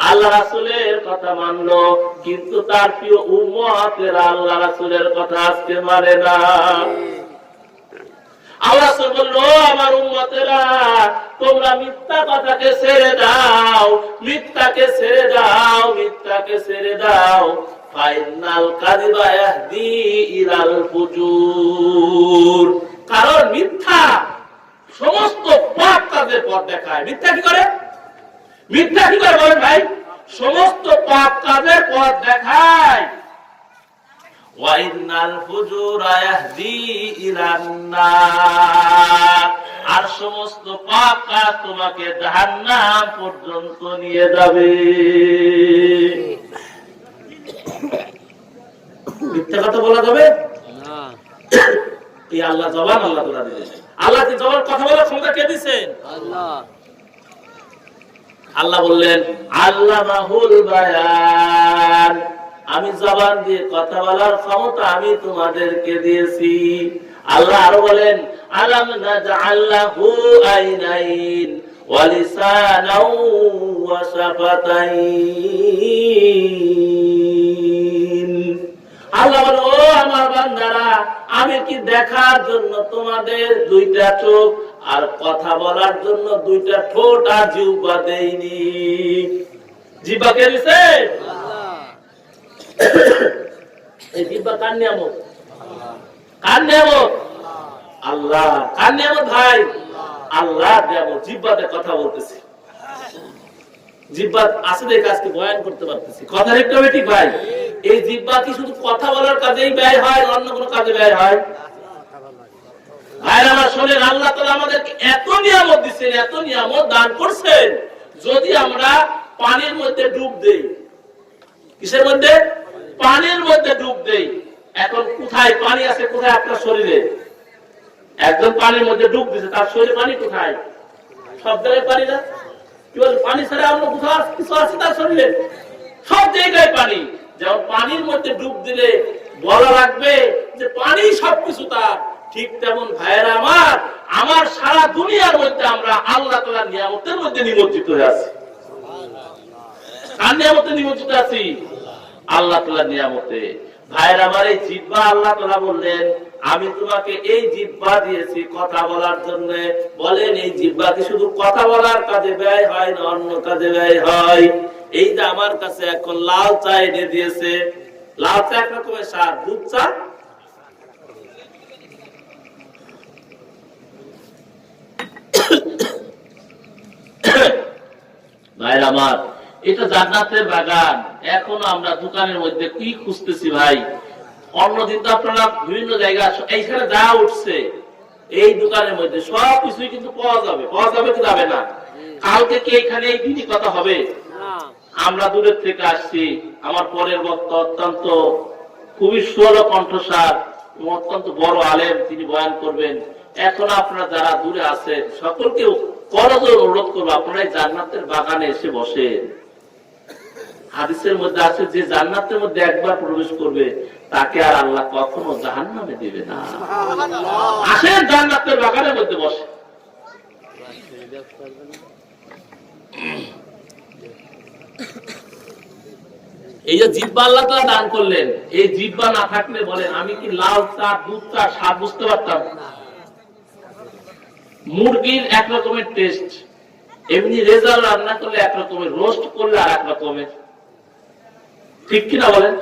আল্লাহ রাসূলের কথা মানলো, কিন্তু তার প্রিয় উম্মতেরা আল্লাহ রাসূলের কথা আজকে মানে না। আল্লাহ রাসূল বলল, আমার উম্মতেরা, তোমরা মিথ্যা কথাকে ছেড়ে দাও, মিথ্যাকে ছেড়ে দাও, মিথ্যাকে ছেড়ে দাও। ফাইনাল কাযিবা ইয়াহদি ইলাল ফুজুর। কারণ মিথ্যা সমস্ত পাপ কাজের পথ দেখায়। মিথ্যা কি করে? মিথ্যা কি করে বলেন ভাই? সমস্ত পাপ কাজের পথ দেখায়। ওয়া ইন্নাল ফুজুরা ইয়াহদি ইলান নার। আর সমস্ত পাপ কাজ তোমাকে জাহান্নাম পর্যন্ত নিয়ে যাবে। মিথ্যা কথা বলা যাবে না। এই আল্লাহ জবান আল্লাহ তাআলা দিয়েছেন। আল্লাহ কি জবান কথা বলার ক্ষমতা কে দিয়েছেন? আল্লাহ। আল্লাহ বললেন, আল্লামাহুল বায়ান, আমি জবান দিয়ে কথা বলার ক্ষমতা আমি তোমাদেরকে দিয়েছি। আল্লাহ আরো বলেন, আলাম নাজআল লাহু আইনাইন ওয়া লিসানাও ওয়া শাফাতাইন। আল্লাহ বলে, ও আমার বান্দারা, আমি কি দেখার জন্য তোমাদের দুইটা চোখ আর কথা বলার জন্য দুইটা ঠোঁট আর জিহ্বা দেইনি? জিহ্বা কে দিছে? এই জিহ্বা কার নিয়ামত? কার নিয়ামত? আল্লাহ। কার নিয়ামত ভাই? আল্লাহ নিয়ামত। জিহ্বাতে কথা বলতেছি, জিহ্বা আছে দেখে আজকে বয়ান করতে পারতেছি। কথা একটু ঠিক ভাই? এই জিহ্বা কি শুধু কথা বলার কাজেই ব্যয় হয়, অন্য কোনো কাজে ব্যয় হয়? ভাইরা আমার শোনেন, আল্লাহ তাআলা আমাদেরকে এত নিয়ামত দিচ্ছেন, এত নিয়ামত দান করছেন। যদি আমরা পানির মধ্যে ডুব দেই, কিসের মধ্যে? পানির মধ্যে ডুব দেই। এখন কোথায় পানি আছে? কোথায়? আপনার শরীরে। একজন পানির মধ্যে ডুব দিচ্ছে, তার শরীরে পানি কোথায়? সব জায়গায় পানি না? কি বল, পানি ছাড়া অন্য কোথাও কিছু আছে তার শরীরে? সব জায়গায় পানি। যেমন পানির মধ্যে ডুব দিলে বলা রাখবে যে পানি সবকিছু তার, ঠিক তেমন ভাইয়েরা আমার, আমার সারা দুনিয়ার মধ্যে আমরা আল্লাহ তাআলার নিয়ামতের মধ্যে নিমজ্জিত হয়ে আছি। কার নিয়ামতে নিমজ্জিত আছি? আল্লাহ তাআলার নিয়ামতে। ভাইয়েরা আমার, এই জিহ্বা আল্লাহ তাআলা বললেন, আমি তোমাকে এই জিহ্বা দিয়েছি কথা বলার জন্য। বলেন, এই জিহ্বা কি শুধু কথা বলার কাজে ব্যয় হয় না অন্য কাজে ব্যয় হয়? এই যে আমার কাছে এখন লাল চা এনে দিয়েছে, লাল চা এক রকমের স্বাদ, দুধ চা ভাইরা আমার, এটা জান্নাতের বাগান। এখনো আমরা দোকানের মধ্যে কি খুঁজতেছি ভাই? অন্যদিন তো আপনারা বিভিন্ন জায়গা, এইখানে যা উঠছে এই দোকানের মধ্যে সবকিছুই কিন্তু পাওয়া যাবে। পাওয়া যাবে কি যাবে না? কালকে কি এখানে এই দিনই কথা হবে? আমরা দূরের থেকে আসছি। আমার পরের বক্তা অত্যন্ত খুবই সুর কণ্ঠস্বর, অত্যন্ত বড় আলেম, তিনি বয়ান করবেন। এখন আপনারা যারা দূরে আছেন সকলকে করজোড়ে অনুরোধ করবো, আপনারা এই জান্নাতের বাগানে এসে বসেন। হাদিসের মধ্যে আছে, যে জান্নাতের মধ্যে একবার প্রবেশ করবে তাকে আর আল্লাহ কখনো জাহান্নামে দিবে না। আসেন জান্নাতের বাগানের মধ্যে বসে। এই যে জিহ্বা আল্লাহ তাআলা দান করলেন, এই জিহ্বা না থাকলে বলেন আমি কি লাল চা দুধ চা স্বাদ বুঝতে পারতাম? মুরগির এক রকমের টেস্ট, এমনি রেজাল রান্না করলে এক রকমের, রোস্ট করলে আর এক রকমের, ঠিক কিনা বলেন?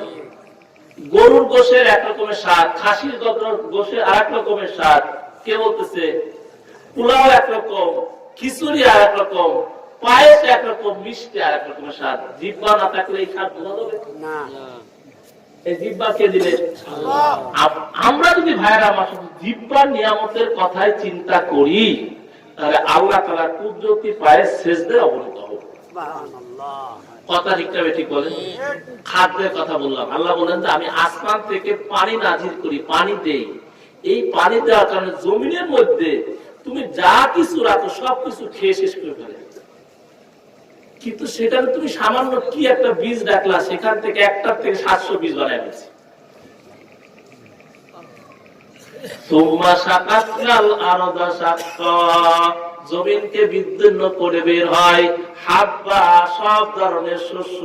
গরুর গোশের এক রকমের স্বাদ, খাসির গোশের আর এক রকমের স্বাদ। কে বলতেছে? পোলাও একরকম, খিচুড়ি আর এক রকম, পায়েস একরকম, মিষ্টি আর এক রকমের স্বাদ। জিহ্বা না থাকলে এই স্বাদ বোঝা যাবে না। এই জিহ্বা কে দিলেন? আমরা যদি ভাইরা আমার জিহ্বার নিয়ামতের কথাই চিন্তা করি, তাহলে আল্লাহ তাআলার কুদরতি পায়ে সিজদায় অবনত হব। কথা ঠিকটা ঠিক বলেন? খাদ্যের কথা বললাম, আল্লাহ বলেন যে আমি আসমান থেকে পানি নাজিল করি, পানি দেই। এই পানি দেওয়ার কারণে জমিনের মধ্যে তুমি যা কিছু রাখো সবকিছু খেয়ে শেষ করে ফেলে, কিন্তু সেখানে তুমি সামান্য কি একটা বীজ রাখলা, সেখান থেকে একটার থেকে 700 বীজ বানায় ফেলছে। জমিনকে বিদীর্ণ করে বের হয় হাব্বা, সব ধরনের শস্য,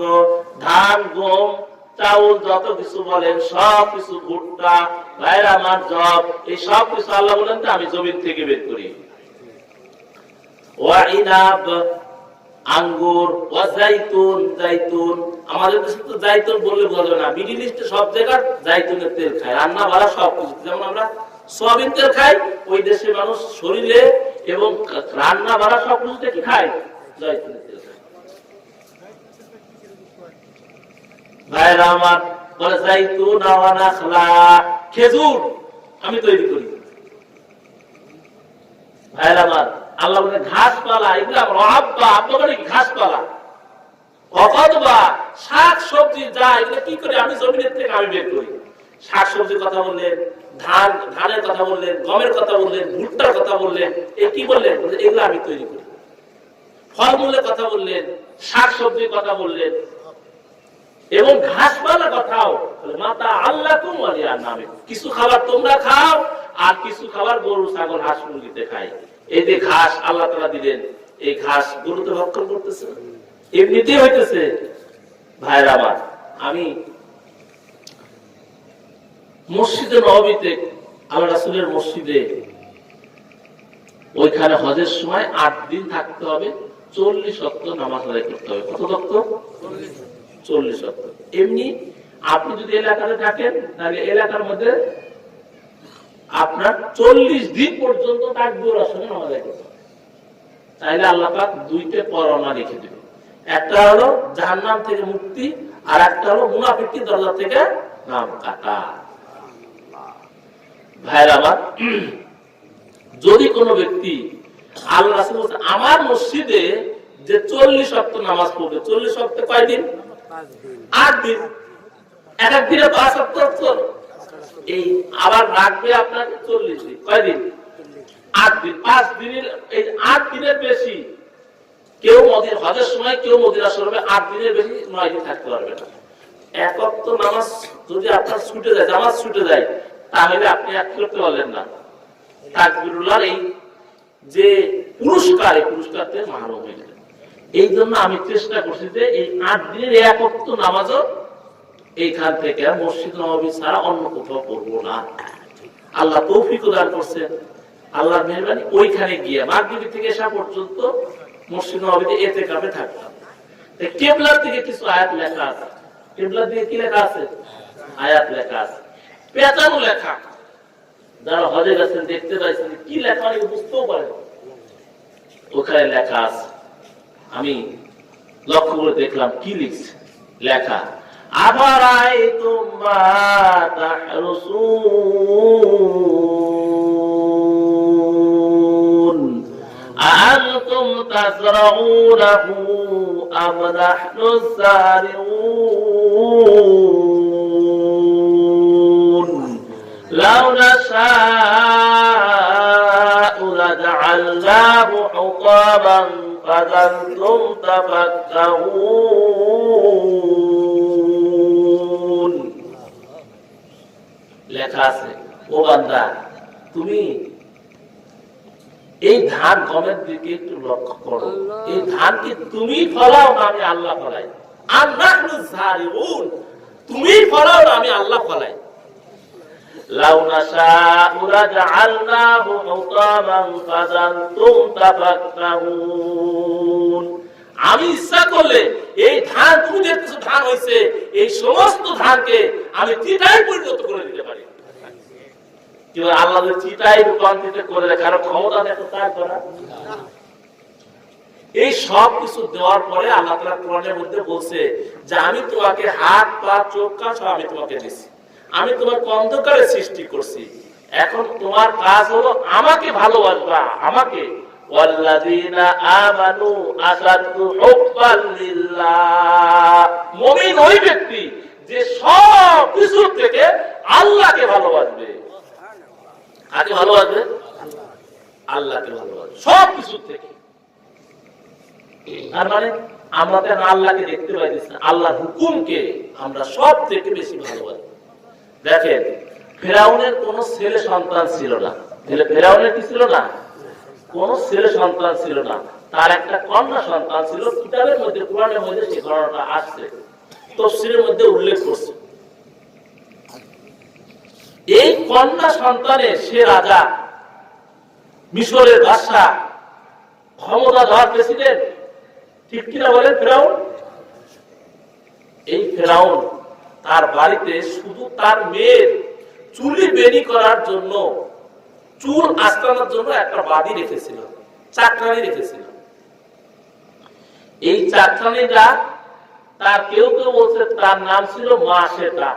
ধান গম চাউল যত কিছু বলেন সব কিছু, ভুট্টা ভাইরা আমার জব, এই সব কিছু আল্লাহ বলেন তো আমি জমিন থেকে বের করি। ওয়া ইনাব আঙ্গুর, ওয়া জাইতুন, জাইতুন। আমাদের দেশে তো জাইতুন বললে বোঝা না, মিডল ইস্টে সব জায়গায় জাইতুনের তেল খায়, রান্না বাড়া সব কিছু। যেমন আমরা সয়াবিন তেল খাই, ওই দেশে মানুষ শরীরে এবং রান্না বাড়া সব কিছুতে কি খায়? জাইতুনের তেল খায়। ভাইরা আমার বলে জাইতুন ওয়া নাখলা, খেজুর আমি তৈরি করি। ভাইরা আমার আল্লাহ বলে ঘাসপালা, এগুলো রহাব্বা, আপনার ঘাসপালা, অথবা শাক সবজি যা, এগুলো কি করে আমি জমিনের থেকে আমি বের করি। শাক সবজির কথা বললেন, ধানের কথা বললেন, গমের কথা বললেন, ভুট্টার কথা বললেন, এই কি বললেন? এগুলো আমি তৈরি করি। ফলমূলের কথা বললেন, শাক সবজির কথা বললেন, এবং ঘাসপালা কথাও মাতা আল্লাহকুম ওয়ালিয়া নামে, কিছু খাবার তোমরা খাও আর কিছু খাবার গরু ছাগল হাঁস মুরগিতে খাই। এই যে ঘাস আল্লাহ তাআলা দিলেন, এই ঘাস গরুতে ভক্ষণ করতেছে, এমনিতেই হইতেছে। ভাইরা আমার, আমি মসজিদে নববীতে আল্লাহ রাসূলের মসজিদে ওইখানে হজের সময় 8 দিন থাকতে হবে, 40 ওয়াক্ত নামাজ আদায় করতে হবে। কত ওয়াক্ত? 40 ওয়াক্ত। এমনি আপনি যদি এলাকাতে থাকেন তাহলে এলাকার মধ্যে আপনার 40 দিন পর্যন্ত তাকবীরের সঙ্গে নামাজ আদায় করতে হবে। তাইলে আল্লাহ পাক দুইটা পরোয়ানা রেখে দিবেন, একটা হলো জাহান্নাম থেকে মুক্তি আর একটা হলো মুনাফিকের দরজা থেকে নাম কাটা। ভাইরা আমার, যদি কোনো ব্যক্তি আল্লাহ রাসূল বলেন আমার মসজিদে যে 40 ওয়াক্ত নামাজ পড়বে, 40 ওয়াক্তে কয় দিন? 8 দিন। এক এক দিনে 5 ওয়াক্ত, এই আবার রাখবে আপনাকে 40 দিন। কয় দিন? 8 দিন। 5 দিনের এই 8 দিনের বেশি কেউ মদিনা হজের সময় কেউ মদিনা শরীফে 8 দিনের বেশি 9 দিন থাকতে পারবে না। এক ওয়াক্ত নামাজ যদি আপনার ছুটে যায়, নামাজ ছুটে যায়, তাহলে আপনি এক করতে পারলেন না। তাকবীরুল্লাহর এই যে পুরস্কার, এই পুরস্কারতে মাহরুম হয়ে গেলেন। এই জন্য আমি চেষ্টা করছি যে এই 8 দিনের এক ওয়াক্ত নামাজও এইখান থেকে মসজিদ নববী ছাড়া অন্য কোথাও পড়বো না। আল্লাহ তৌফিক দান করছেন, আল্লাহর মেহেরবানি। ওইখানে গিয়ে মাগরিব থেকে এশা পর্যন্ত মসজিদ নববীতে ইতিকাফে থাকতাম। কিবলার দিকে কিছু আয়াত লেখা আছে। কিবলার দিকে কি লেখা আছে? আয়াত লেখা আছে, পেঁচানো লেখা। যারা হজে গেছেন দেখতে পাইছেন কি লেখা, অনেকে বুঝতেও পারে। ওখানে লেখা আছে, আমি লক্ষ্য করে দেখলাম কি লিখছে। লেখা আফারাআইতুম মা তাহরুসুন আআনতুম তাজরাউনাহু আম নাহনুস সারিউন লাউ নাশাউ লাজআলনাহু হুতাবান ফাযালতুম তাফাক্কাহুন। লেখা আছে, ও বান্দা তুমি এই ধান গমের দিকে একটু লক্ষ্য করো। এই ধান কি তুমি ফলাও না আমি আল্লাহ ফলাই? আম নাহনু যারিউন, তুমি ফলাও না আমি আল্লাহ ফলাই। লাউ নাশাউ লাজআলনাহু হুতাবান ফাযালতুম তাফাক্কাহুন। আমি ইচ্ছা করলে এই ধান, তুমি যে কিছু ধান হইছে, এই সমস্ত ধানকে আমি চিটায় পরিণত করে দিতে পারি। কি আল্লাহ চিটায় রূপান্তরিত করে দেখার ক্ষমতা দেখো তার করা। এই সব কিছু দেওয়ার পরে আল্লাহ তাআলা কোরআনের মধ্যে বলছে যে আমি তোমাকে হাত পা চোখ কান সব আমি তোমাকে দিছি, আমি তোমাকে অন্ধকারে সৃষ্টি করছি। এখন তোমার কাজ হলো আমাকে ভালোবাসবা, আমাকে। ওয়াল্লাযীনা আমানু আসাদু হুব্বান লিল্লাহ। মুমিন ওই ব্যক্তি যে সব কিছু থেকে আল্লাহকে ভালোবাসবে। কাকে ভালোবাসবে? আল্লাহকে ভালোবাসবে সব কিছু থেকে। তার মানে আমরা তো আল্লাহকে দেখতে পাইতেছি না, আল্লাহর হুকুমকে আমরা সব থেকে বেশি ভালোবাসি। দেখেন, ফেরাউনের কোন ছেলে সন্তান ছিল না। ফেরাউনের কি ছিল না? কোন ছেলে সন্তান ছিল না, তার একটা কন্যা সন্তান ছিল। কিতাবের মধ্যে, কোরআনের মধ্যে সেই ঘটনাটা আসছে, তাফসীরের মধ্যে উল্লেখ করছে। এই কন্যা সন্তানের সে রাজা, মিশরের বাদশা, ক্ষমতাধর প্রেসিডেন্ট, ঠিক কিনা বলেন? ফেরাউন। এই ফেরাউন তার বাড়িতে শুধু তার মেয়ের চুলি বেনি করার জন্য, চুল আস্তানোর জন্য একটা বাদী রেখেছিল, চাকরানি রেখেছিল। এই চাকরানিটা তার কেউ কেউ বলছে তার নাম ছিল মাসেটা।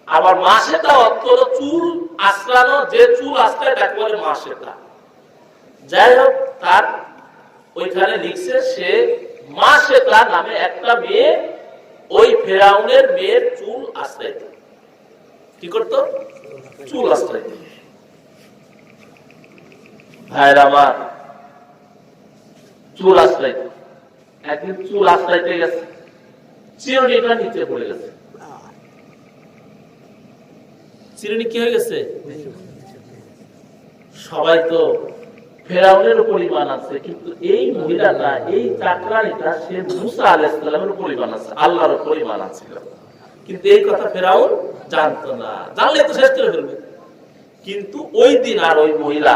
আবার মাসেটা অর্থ হলো চুল আস্তানো, যে চুল আস্তায় তাকে বলে মাসেটা। যাই হোক, তার ওইখানে লিখছে সে মাসেটা নামে একটা মেয়ে ওই ফেরাউনের মেয়ের চুল আস্তাইত। কি করত? চুল আস্তাইত। ভাইরা আমার, চুল আস্তাইত। একদিন চুল আস্তাইতে গেছে, চিরুনিটা নিচে পড়ে গেছে। চিরুনি কি হয়ে গেছে? সবাই তো ফেরাউনের উপর ঈমান আছে, কিন্তু এই মহিলাটা, এই চাকরানিটা, সে মুসা আলাইহিস সালামের উপর ঈমান আছে, আল্লাহর উপর ঈমান আছে। কিন্তু এই কথা ফেরাউন জানতো না, জানলে তো শেষ করে ফেলবে। কিন্তু ওই দিন আর ওই মহিলা,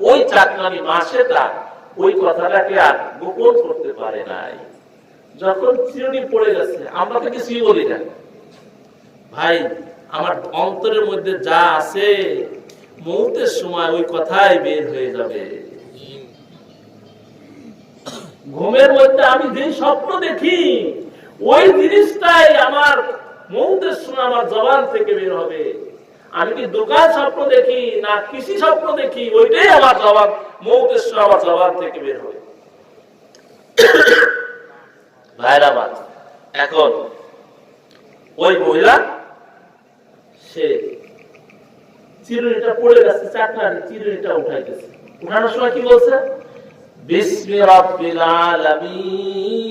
ওই চাকরানি মাসেটা ওই কথাটাকে আর গোপন করতে পারে নাই। যখন চিরুনি পড়ে গেছে, আমরা তো কিছুই বলি না ভাই, আমার অন্তরের মধ্যে যা আছে মৌতের সময় ওই কথাই বের হয়ে যাবে। ঘুমের মধ্যে আমি যে স্বপ্ন দেখি, ওই জিনিসটাই আমার মৌতের সময় আমার জবান থেকে বের হবে। আমি কি দোকান স্বপ্ন দেখি না কৃষি স্বপ্ন দেখি, ওইটাই আমার জবান, মৌতের সময় আমার জবান থেকে বের হবে। ভাইরা আমার, এখন ওই মহিলা সে চিরুনিটা পড়ে গেছে, চাকরানি চিরুনিটা উঠাইতেছে। উঠানোর সময় কি বলছে? বিসমি রাব্বিল আলামিন।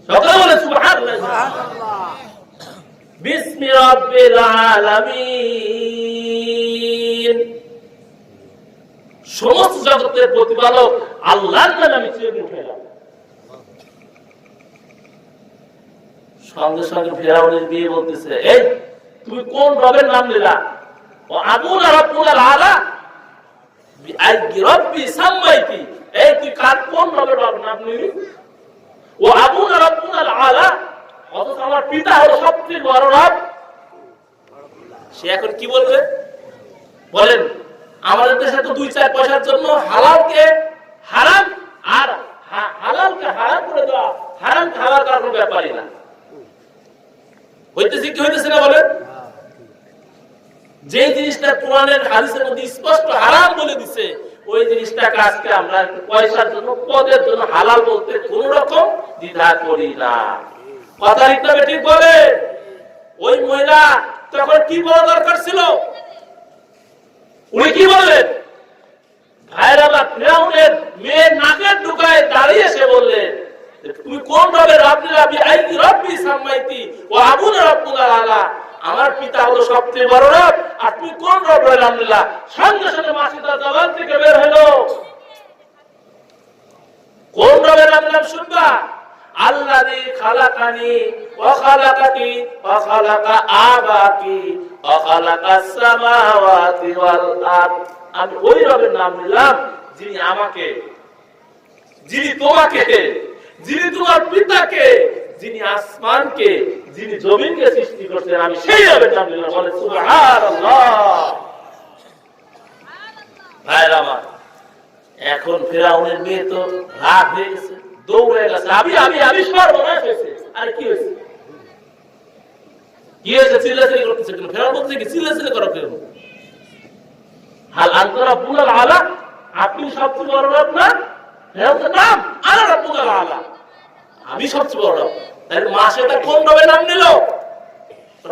সকলে বলে সুবহানাল্লাহ। বিসমি রাব্বিল আলামিন, সমস্ত জগতের প্রতিপালক আল্লাহর নামে আমি চিরুনি উঠাইলাম। সঙ্গে সঙ্গে ফেরাউনের বিয়ে বলতেছে, এই তুমি কোন রবের নাম নিলা? ও আবুনা রাব্বুল আলা বিআইয়ি রাব্বি সামাইতি, এই তুই কার কোন রবের নাম নিলি? ও আবুনা রাব্বুল আলা, অথচ আমার পিতা হলো সবচেয়ে বড় রব। সে এখন কি বলবে বলেন? আমাদের দেশে তো 2-4 পয়সার জন্য হালালকে হারাম আর হালালকে হারাম করে দেওয়া, হারাম খাওয়ার কোনো ব্যাপারই না। হইতেছে কি হইতেছে না বলেন? যে জিনিসটা কোরআনের হাদিসের মধ্যে স্পষ্ট হারাম বলে দিছে, ওই জিনিসটাকে আজকে আমরা পয়সার জন্য, পদের জন্য হালাল বলতে কোন রকম দ্বিধা করি না। কথা ঠিক বলে? ওই মহিলা তখন কি বলা দরকার ছিল? উনি কি বললেন? ভাইরা বা ফিরাউনের মেয়ের নাকের ঢুকায় দাঁড়িয়ে সে বললেন, তুমি কোন রবের রব নিলা? বিআইয়ি রাব্বি সামাইতি ওয়া আবুনা রাব্বুল আলা, আমার পিতা হলো সবচেয়ে বড় রব, আর তুই কোন রবের নাম নিলা? সঙ্গে সঙ্গে মাসিদা জবান থেকে বের হলো, কোন রবের নাম নিলাম শুনবা? আল্লাযী খালাকানি ওয়া খালাকাকি ওয়া খালাকা আবাকি ওয়া খালাকাস সামাওয়াতি ওয়াল আরদ। আমি ওই রবের নাম নিলাম যিনি আমাকে, যিনি তোমাকে, যিনি তোমার পিতাকে, যিনি আসমানকে, যিনি জমিনকে সৃষ্টি করছেন, আমি সেই রবের নাম নিলাম। বলে সুবহানাল্লাহ। ভাইরা আমার, এখন ফিরাউনের মেয়ে তো রাগ হয়ে গেছে, দৌড়ে গেছে, আমি সর্বনাশ হয়েছে। আরে কি হয়েছে? কি হয়েছে? চিল্লাচিল্লি করতেছে কেন? ফেরাউন বলতেছে কি চিল্লাচিল্লি করো কেন? হাল আনতা রাব্বুল আলা, আপনি সবচেয়ে বড় রব না? ফেরাউনের নাম আনা রাব্বুল আলা, আমি সবচেয়ে বড় রব। তাই মাসেটা কোন রবের নাম নিল?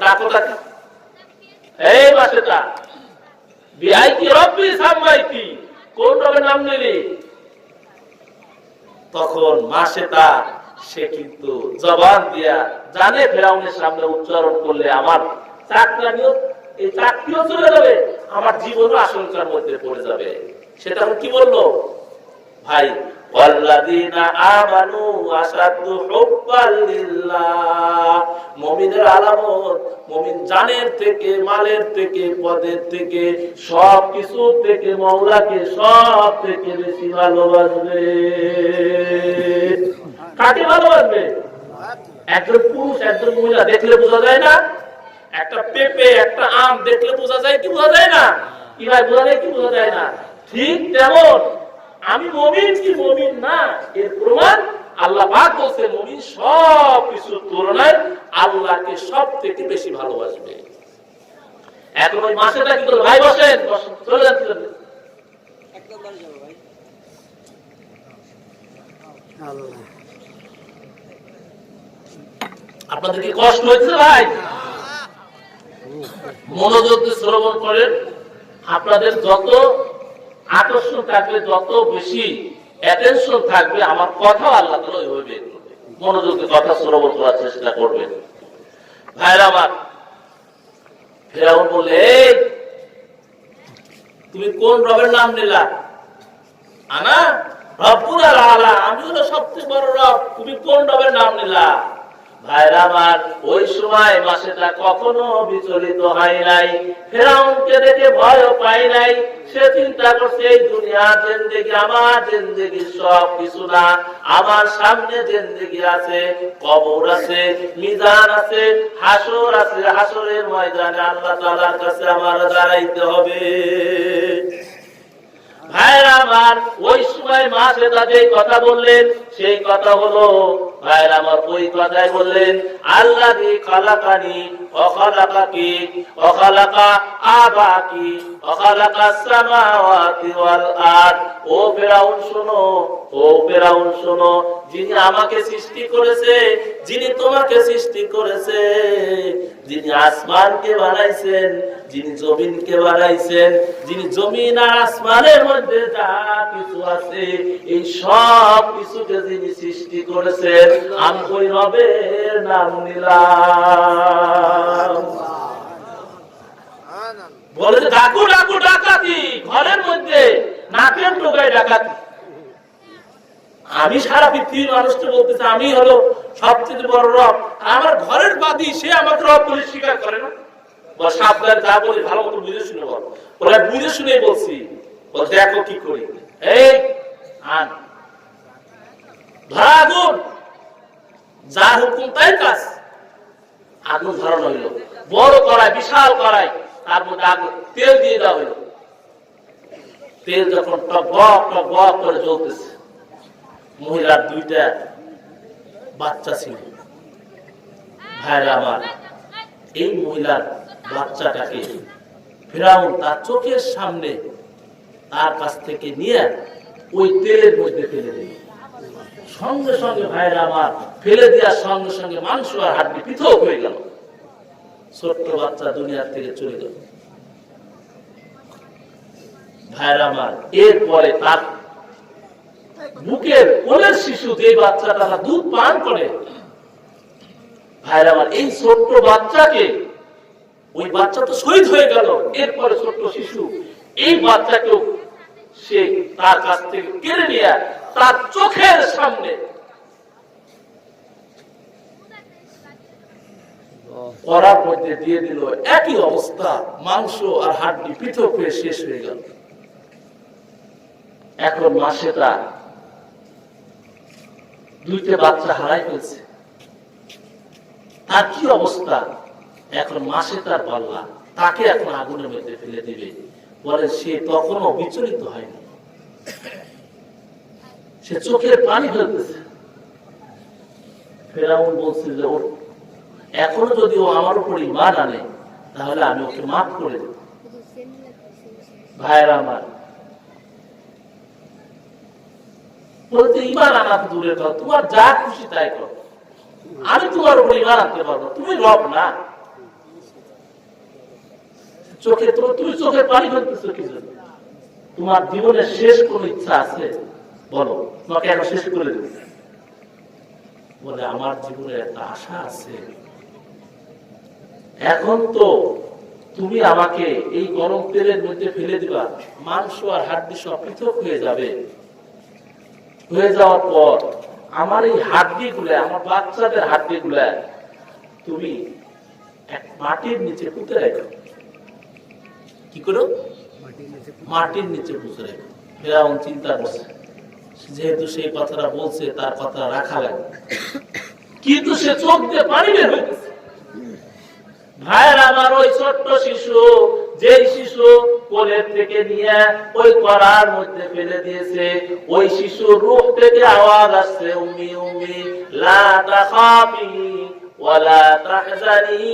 ডাকো তাকে, এই মাসেটা বিআইয়ি রাব্বি সামাইতি, কোন রবের নাম নিলি? তখন মাসেটা সে কিন্তু জবান দিয়া জানে ফেরাউনের সামনে উচ্চারণ করলে আমার চাকরানিও, এই চাকরিও চলে যাবে, আমার জীবনও আশঙ্কার মধ্যে পড়ে যাবে। সেটা কি বললো? ভাই, ওয়াল্লাযীনা আমানু আশাদ্দু হুব্বাল লিল্লাহ, মুমিনের আলামত, মুমিন জানের থেকে, মালের থেকে, পদের থেকে, সব কিছু থেকে মাওলাকে সব থেকে বেশি ভালোবাসবে। কাকে ভালোবাসবে? একজন পুরুষ, একজন মহিলা দেখলে বোঝা যায় না? একটা পেঁপে, একটা আম দেখলে বোঝা যায় কি বোঝা যায় না? কি ভাই, বোঝা যায় কি বোঝা যায় না? ঠিক তেমন আমি মুমিন কি মুমিন না, এর প্রমাণ আল্লাহ পাক বলছে, মুমিন সব কিছুর তুলনায় আল্লাহকে সব থেকে বেশি ভালোবাসবে। এখন ওই মাসেটা কি করলো? ভাই বসেন, চলে যাচ্ছিলেন। আপনাদের কি কষ্ট হয়েছে ভাই? মনোযোগ দিয়ে শ্রবণ করেন। আপনাদের যত আকর্ষণ থাকবে, যত বেশি অ্যাটেনশন থাকবে, আমার কথা আল্লাহ তাআলা ওইভাবে বের করবে, মনোযোগে কথা শ্রবণ করার চেষ্টা করবেন। ভাইরা আমার, ফেরাউন বললে, এই তুমি কোন রবের নাম নিলা? আনা রব্বুল আলা, আমি হলো সবচেয়ে বড় রব, তুমি কোন রবের নাম নিলা? ভাইরা আমার, ওই সময় মাসেটা কখনো বিচলিত হয় নাই, ফেরাউনকে দেখে ভয়ও পায় নাই। সে চিন্তা করছে, এই দুনিয়ার জিন্দেগি আমার জিন্দেগি সব কিছু না, আমার সামনে জিন্দেগি আছে, কবর আছে, মিজান আছে, হাসর আছে, হাসরের ময়দানে আল্লাহ তাআলার কাছে আমার দাঁড়াইতে হবে। ভাইরা আমার, ওই সময় মা সেটা যে কথা বললেন, সেই কথা হলো, ভাইরা আমার, ওই কথাই বললেন, আল্লাযী খালাকানি ওয়া খালাকাকি ওয়া খালাকা আবাকি ওয়া খালাকাস সামাওয়াতি ওয়াল আরদ। ও ফেরাউন শোনো, ও ফেরাউন শোনো, যিনি আমাকে সৃষ্টি করেছে, যিনি তোমাকে সৃষ্টি করেছে, যিনি আসমানকে বানাইছেন, যিনি জমিনকে বানাইছেন, যিনি জমিন আর আসমানের মধ্যে যা কিছু আছে, এই সব কিছুকে যিনি সৃষ্টি করেছেন, আমি ওই রবের নাম নিলাম। বলে যে ডাকু ডাকু ডাকাতি, ঘরের মধ্যে নাকের টোকায় ডাকাতি। আমি সারা পৃথিবীর মানুষকে বলতেছি আমি হলো সবচেয়ে বড় রব, আমার ঘরের বাদী সে আমাকে রব বলে স্বীকার করে না। সাবধান, যা বলি ভালো মতো বুঝে শুনে বল। বলে বুঝে শুনে বলছি, দেখো কি করি। এই আন ধরা আগুন, যার হুকুম তাই কাজ। আগুন ধরানো হইল, বড় কড়াই, বিশাল কড়াই, তার মধ্যে আগুন, তেল দিয়ে দেওয়া হইল। তেল যখন টক টক করে জ্বলতেছে, মহিলার দুইটা বাচ্চা ছিল। ভাইরা আমার, এই মহিলার বাচ্চাটাকে ফেরাউন তার চোখের সামনে তার কাছ থেকে নিয়ে ওই তেলের মধ্যে ফেলে দিল। সঙ্গে সঙ্গে ভাইরা আমার, ফেলে দেওয়ার সঙ্গে সঙ্গে মাংস আর হাড্ডি পৃথক হয়ে গেল। ছোট্ট বাচ্চা দুনিয়ার থেকে চলে গেল। ভাইরা আমার, এরপরে তার বুকের কোলের শিশু, যে বাচ্চাটা দুধ পান করে, ভাইরা আমার, এই ছোট্ট বাচ্চাকে, ওই বাচ্চা তো শহীদ হয়ে গেল, এরপরে ছোট্ট শিশু, এই বাচ্চাকেও সে তার কাছ থেকে কেড়ে নিয়ে তার চোখের সামনে কড়ার মধ্যে দিয়ে দিল। একই অবস্থা, মাংস আর হাড্ডি পৃথক হয়ে শেষ হয়ে গেল। এখন মাসেটা দুইটা বাচ্চা হারাই ফেলছে, তার কি অবস্থা? এখন মাসে তার পাল্লা, তাকে এখন আগুনের মধ্যে ফেলে দিবে। বলে সে তখনও বিচলিত হয়নি, সে চোখের পানি ফেলতেছে। ফেরাউন বলছে যে ওর এখনো যদি ও আমার উপর ঈমান আনে, তাহলে আমি ওকে মাফ করে দেব। ভাইরা আমার, বলতে ঈমান আনা তো দূরের কথা, তোমার যা খুশি তাই করো, আমি তোমার উপর ঈমান আনতে পারবো, তুমি রব না। চোখে তুমি চোখের পানি ফেলতেছো কি জন্য? তোমার জীবনের শেষ কোন ইচ্ছা আছে বলো, তোমাকে এখন শেষ করে দেব। বলে আমার জীবনের একটা আশা আছে, এখন তো তুমি আমাকে এই গরম তেলের মধ্যে ফেলে দিবা, মাংস আর হাড্ডি সব পৃথক হয়ে যাবে। হয়ে যাওয়ার পর আমার এই হাড্ডি গুলা, আমার বাচ্চাদের হাড্ডি গুলা তুমি এক মাটির নিচে পুঁতে রেখো। কি করো? মাটির নিচে পুঁতে রেখো। ফেরাউন চিন্তা করছে, যেহেতু সেই কথাটা বলছে, তার কথা রাখা লাগবে, কিন্তু সে চোখ দিয়ে পানি বের হয়ে গেছে। ভাইয়ের আমার, ওই ছোট্ট শিশু, যেই শিশু কোলের থেকে নিয়ে ওই কড়ার মধ্যে ফেলে দিয়েছে, ওই শিশুর রূহ থেকে আওয়াজ আসছে, উম্মি উম্মি লা তাখাফি ওয়া লা তাহজানি।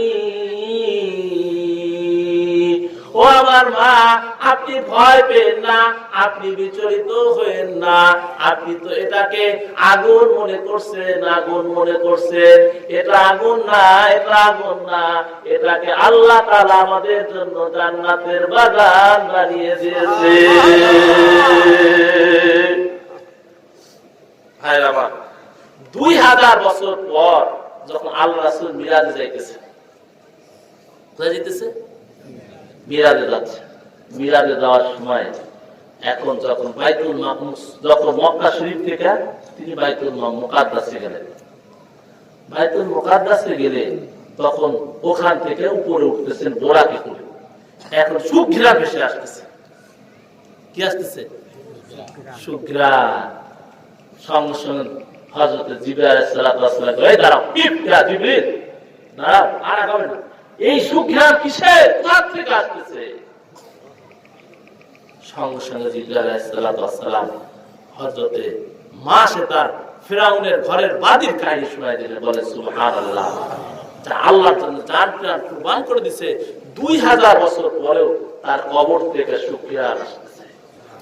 ও আমার মা, আপনি ভয় পেন না, আপনি বিচলিত হয়েন না, আপনি তো এটাকে আগুন মনে করছেন, আগুন মনে করছেন, এটা আগুন না, এটা আগুন না, এটাকে আল্লাহ তাআলা আমাদের জন্য জান্নাতের বাগান বানিয়ে দিয়েছে। ভাইরা আমার, 2000 বছর পর যখন আল্লাহ রাসূল মিরাজে যাইতেছে, কোথায় যাইতেছে? মিরাজে যাচ্ছে। মিরাজে যাওয়ার সময় এখন যখন বাইতুল মাকমুস, যখন মক্কা শরীফ থেকে তিনি বাইতুল মুকাদ্দাসে গেলেন, বাইতুল মুকাদ্দাসে গেলে তখন ওখান থেকে উপরে উঠতেছেন বোরাকে করে। এখন সুঘ্রা ভেসে আসতেছে। কি আসতেছে? সুঘ্রা। সঙ্গে সঙ্গে হযরত জিবরাইল আলাইহিস সালাতু ওয়াস সালাম, এই দাঁড়াও, ইয়া জিবরিল দাঁড়াও, আর আগাবে না। এই সুঘ্রা কিসের? কোথা থেকে আসতেছে? সঙ্গে সঙ্গে জিবরাইল আলাইহিস সালাতু ওয়াস সালাম হযরত মাসে তার ফিরাউনের ঘরের বাদীর কাহিনী শোনায় দিলেন। বলে সুবহানাল্লাহ। আল্লাহর জন্য জান প্রাণ কুরবান করে দিয়েছে, 2000 বছর পরেও তার কবর থেকে শুকরিয়া আসছে।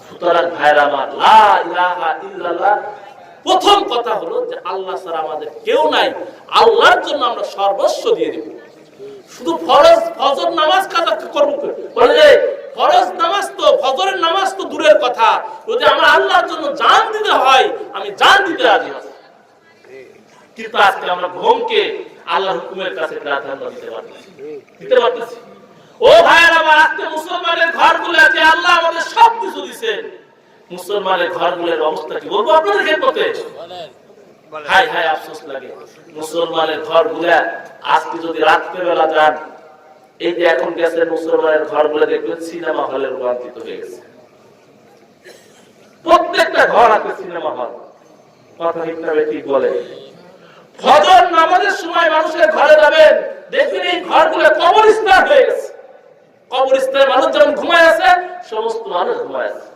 সুতরাং ভাইরা আমার, লা ইলাহা ইল্লাল্লাহ প্রথম কথা হলো যে আল্লাহ ছাড়া আমাদের কেউ নাই, আল্লাহর জন্য আমরা সর্বস্ব দিয়ে দেব। শুধু ফজর নামাজ কাজা করব, বলে যে ফরজ নামাজ তো, ফজরের নামাজ তো দূরের কথা, যদি আমার আল্লাহর জন্য জান দিতে হয় আমি জান দিতে রাজি আছি। কিন্তু আজকে আমরা ঘুমকে আল্লাহর হুকুমের কাছে প্রাধান্য দিতে পারতেছি। ও ভাইয়েরা আমার, আজকে মুসলমানের ঘরগুলো আছে, আল্লাহ আমাদের সব কিছু দিয়েছেন, মুসলমানের ঘরগুলোর অবস্থা কি বলবো আপনাদের ক্ষেত্রে? হাই হাই আফসোস লাগে। মুসলমানের ঘরগুলা আজকে যদি রাত্রেবেলা যান, এই যে এখন গেছে মুসলমানের ঘরগুলো দেখবেন সিনেমা হলে রূপান্তরিত হয়ে গেছে। প্রত্যেকটা ঘর আছে সিনেমা হল। কথা ঠিক বলে। ফজর নামাজের সময় মানুষের ঘরে যাবেন, দেখবেন এই ঘরগুলো কবরস্থান হয়ে গেছে। কবরস্থানে মানুষ যখন ঘুমায় আছে, সমস্ত মানুষ ঘুমায় আছে।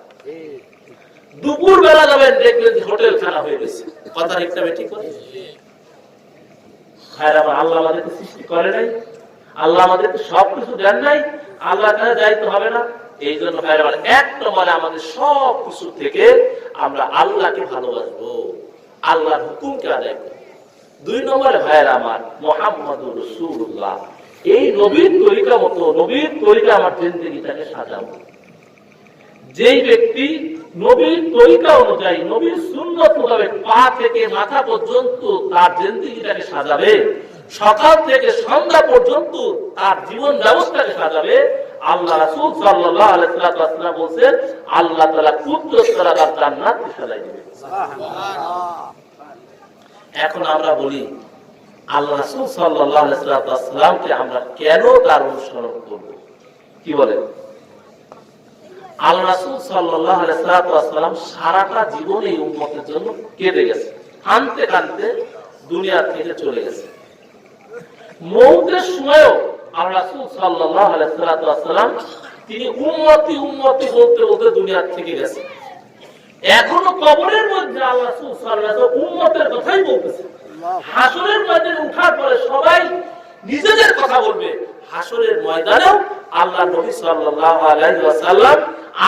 দুপুর বেলা যাবেন, দেখবেন হোটেল খানা হয়ে গেছে। কথা ঠিক বলে। আল্লাহ আমাদেরকে সৃষ্টি করে নাই, আল্লাহ আমাদেরকে সবকিছু দেন নাই, আল্লাহ কাছে যাইতে হবে না। এই জন্য এক নম্বরে আমাদের সব কিছু থেকে আমরা আল্লাহকে ভালোবাসবো, আল্লাহর হুকুমকে আদায় করবো। 2 নম্বরে ভাইয়ের আমার, মুহাম্মাদুর রাসূলুল্লাহ, এই নবীর তরিকা মতো, নবীর তরিকা আমার জিন্দেগিটাকে সাজাবো। যেই ব্যক্তি নবীর তরিকা অনুযায়ী, নবীর সুন্নত মোতাবেক পা থেকে মাথা পর্যন্ত তার জিন্দেগিটাকে সাজাবে, সকাল থেকে সন্ধ্যা পর্যন্ত তার জীবন ব্যবস্থাকে সাজাবে, আল্লাহ রাসূল সাল্লাল্লাহু আলাইহি ওয়াসাল্লাম বলেন আল্লাহ তাআলা কুদরতরা তার জান্নাতে সাজাই দিবেন। সুবহানাল্লাহ। এখন আমরা বলি আল্লাহ রাসূল সাল্লাল্লাহু আলাইহি ওয়াসাল্লামকে আমরা কেন তার অনুসরণ করব? কি বলেন? আল্লাহ রাসূল সাল্লাল্লাহু আলাইহি ওয়াসাল্লাম সারাটা জীবন এই উম্মতের জন্য কেঁদে গেছে, কাঁদতে কাঁদতে দুনিয়া থেকে চলে গেছে। মওতের সময়ও আল্লাহ রাসূল সাল্লাল্লাহু আলাইহি ওয়াসাল্লাম তিনি উম্মতি উম্মতি বলতে বলতে দুনিয়া থেকে গেছে। এখনো কবরের মধ্যে আল্লাহ রাসূল সাল্লাল্লাহু আলাইহি ওয়াসাল্লাম উম্মতের কথাই বলতেছে। হাসরের ময়দানে ওঠার পরে সবাই নিজেদের কথা বলবে, হাসরের ময়দানেও আল্লাহ নবী সাল্লাল্লাহু আলাইহি ওয়াসাল্লাম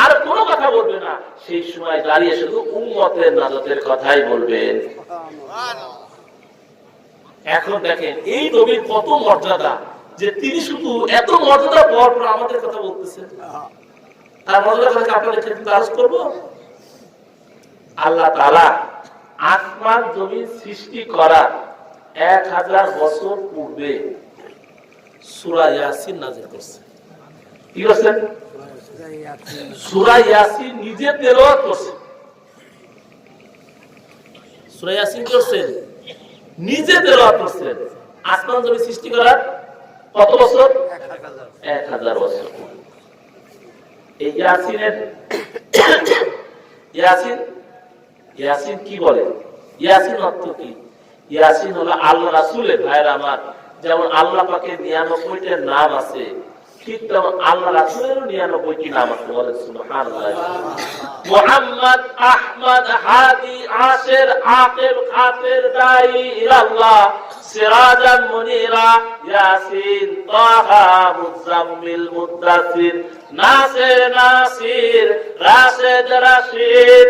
আর কোনো কথা বলবে না। সেই সময় দাঁড়িয়ে শুধু উম্মতের নাজাতের কথাই বলবেন। এখন দেখেন এই নবীর কত মর্যাদা, যে তিনি শুধু এত মর্যাদা পাওয়ার পর আমাদের কথা বলতেছেন। তার মর্যাদা কথা আপনাদের ক্ষেত্রে আরজ করব। আল্লাহ তাআলা আসমান জমিন সৃষ্টি করা 1000 বছর পূর্বে সূরা ইয়াসিন নাযিল করছে। কি করছেন? সূরা ইয়াসিন নিজে তেলাওয়াত করছে। সূরা ইয়াসিন করছেন, নিজে তেলাওয়াত করছেন। আসমান জমিন সৃষ্টি করার কত বছর? 1000 বছর। এই ইয়াসিনের ইয়াসিন কি বলে? ইয়াসিন অর্থ কি? ইয়াসিন হলো আল্লাহ রাসূলের, ভাইরা আমার, যেমন আল্লাহ পাকের 99টা নাম আছে, ঠিক তেমন আল্লাহ রাসূলেরও 99টি নাম আছে। বলেন সুবহানাল্লাহ। মুহাম্মদ, আহমদ, হাদি, আশির, আকিব, খাতির, দাই ইলাল্লাহ, সিরাজান মুনিরা, ইয়াসিন, তাহা, মুজাম্মিল, মুদ্দাসির, নাসির, নাসির, রাশিদ, রাশিদ,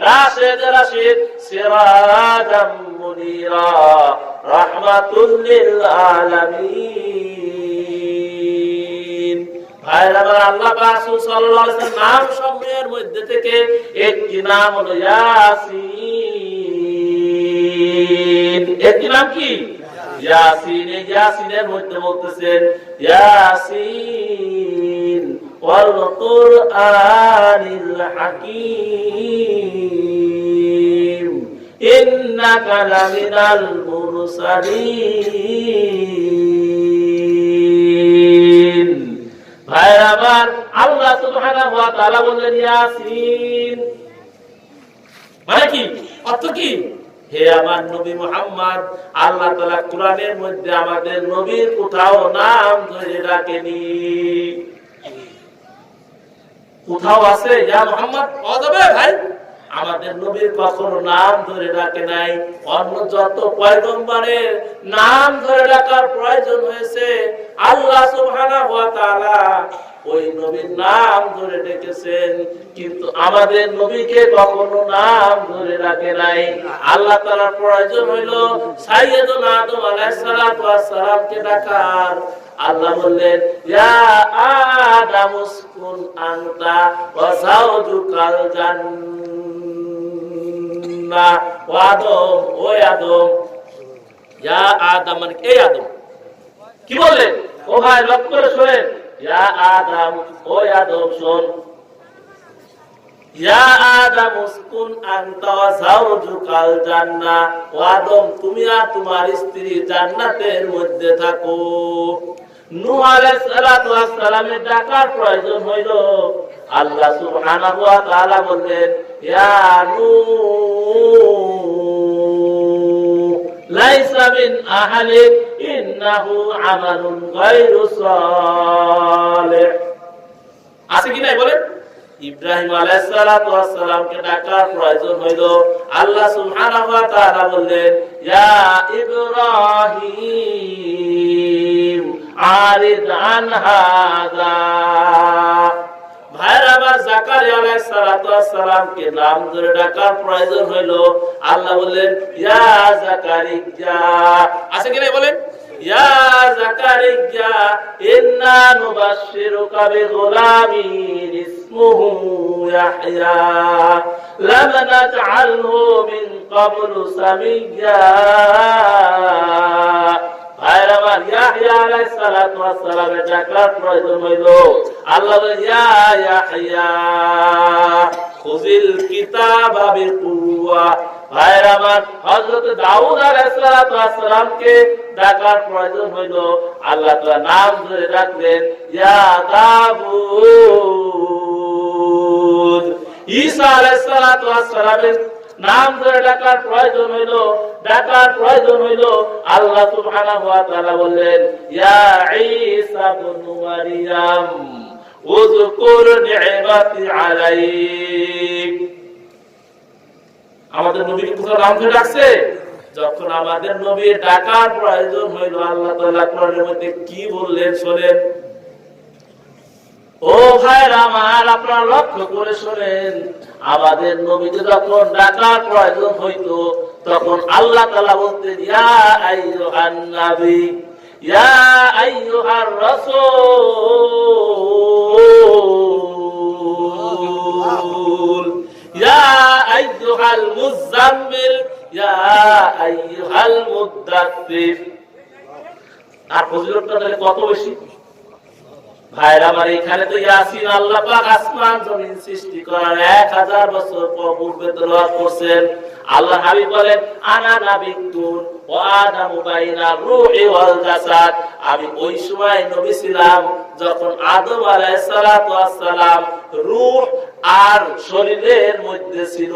রাশিদ, রাশিদ, সিরাজান মুনিরা, রাহমাতুল লিল আলামিন। ভাইরা আমার, আল্লাহ রাসূল সাল্লাল্লাহু আলাইহি ওয়াসাল্লাম নাম সমূহের মধ্যে থেকে একটি নাম হলো ইয়াসিন। একটি নাম কি ইয়াসিন। এই ইয়াসিনের মধ্যে বলতেছেন ইয়াসিন ওয়াল কুরআনিল হাকীম ইন্নাকা লামিনাল মুরসালিন। ভাইরা আমার, আল্লাহ সুবহানাহু ওয়া তাআলা বললেন ইয়াসিন মানে কি, অর্থ কি? হে আমার নবী মুহাম্মদ, আল্লাহ তাআলা কোরআনের মধ্যে আমাদের নবীর কোথাও নাম ধরে রাখেনি। কোথাও আছে ইয়া মুহাম্মদ পাওয়া যাবে ভাই? আমাদের নবীর কখনো নাম ধরে রাখে নাই। অন্য যত পয়গম্বরের নাম ধরে রাখার প্রয়োজন হয়েছে, আল্লাহ সুবহানাহু ওয়া তাআলা ওই নবীর নাম ধরে ডেকেছেন, কিন্তু আমাদের নবীকে কখনো নাম ধরে রাখে নাই। আল্লাহ তাআলার প্রয়োজন হইল সাইয়্যিদুনা আদম আলাইহিস সালাতু ওয়াস সালামকে ডাকার। আল্লাহ বললেন ইয়া আদম উসকুন আনতা ওয়া যাওজুকাল জান্নাহ। ও আদম, ও আদম, ইয়া আদম মানে এই আদম। কি বললেন? ও ভাই লক্ষ্য করে শোনেন, ইয়া আদম, ও আদম শোন, ইয়া আদম উসকুন আনতা ওয়া যাওজুকাল জান্নাহ। ও আদম, তুমি আর তোমার স্ত্রী জান্নাতের মধ্যে থাকো। নূহ আলাইহিস সালাতু ওয়াস সালামের ডাকার প্রয়োজন হইল। আল্লাহ সুবহানাহু ওয়া তাআলা বললেন ইয়া নূহ লাইসা মিন আহলিক ইন্নাহু আমালুন গায়রু সালিহ। আছে কি নাই বলেন? ইব্রাহিম আলাইহিস সালাতু ওয়াস সালামকে ডাকার প্রয়োজন হইল। আল্লাহ সুবহানাহু ওয়া তাআলা বললেন ইয়া ইব্রাহিম আরিদ আন হাযা। ভাইরা আমার, জাকারিয়া আলাইহিস সালাতু ওয়াস সালামকে নাম ধরে ডাকার প্রয়োজন হইল। আল্লাহ বললেন ইয়া জাকারিয়া। আছে কি নাই বলেন? ইয়া জাকারিয়া ইন্না নুবাশশিরুকা বিগুলামিন ইসমুহু ইয়াহইয়া লাম নাজআলহু মিন ক্বাবলু সামিয়্যা। ভাইরা আমার, ইয়াহইয়া আলাইহিস সালাতু ওয়াস সালামের ডাকার প্রয়োজন হইল। আল্লাহ বলেন ইয়া ইয়াহইয়া খুযিল কিতাবা বিকুওয়া। ভাইরা আমার, হযরত দাউদ আলাইহিস সালাতু ওয়াস সালামকে ডাকার প্রয়োজন হইল। আল্লাহ তাআলা নাম ধরে ডাকলেন ইয়া দাউদ। ঈসা আলাইহিস সালাতু ওয়াস সালামের নাম ধরে ডাকার প্রয়োজন হইল। আল্লাহ সুবহানাহু ওয়া তাআলা বললেন ইয়া ঈসা ইবনে মারইয়াম উযকুর নি'মাতি আলাইক। আমাদের নবীকে কোথাও নাম ধরে ডাকছে? যখন আমাদের নবীর ডাকার প্রয়োজন হইল, আল্লাহ তাআলা কোরআনের মধ্যে কি বললেন শোনেন। ও ভাইরা আমার, আপনারা লক্ষ্য করে শোনেন, আমাদের নবীকে যখন ডাকার প্রয়োজন হইতো, তখন আল্লাহ তাআলা বলতেন ইয়া আইয়ুহান নবী, ইয়া আইয়ুহার রাসূল, ইয়া আইয়ুহাল মুযাম্মিল, ইয়া আইয়ুহাল মুদ্দাথির। আর ফজিলতটা তাহলে কত বেশি ভাইরা আমার। এখানে তো ইয়াসিন আল্লাহ পাক আসমান জমিন সৃষ্টি করার 1000 বছর পূর্বে তেলাওয়াত করছেন। আল্লাহ হাবিব বলেন আনা নাবিয়্যুন ওয়া আদামু বাইনা রূহি ওয়াল জাসাদ। আমি ওই সময় নবী ছিলাম যখন আদম আলাইহিস সালাতু ওয়াস সালাম রূহ আর শরীরের মধ্যে ছিল।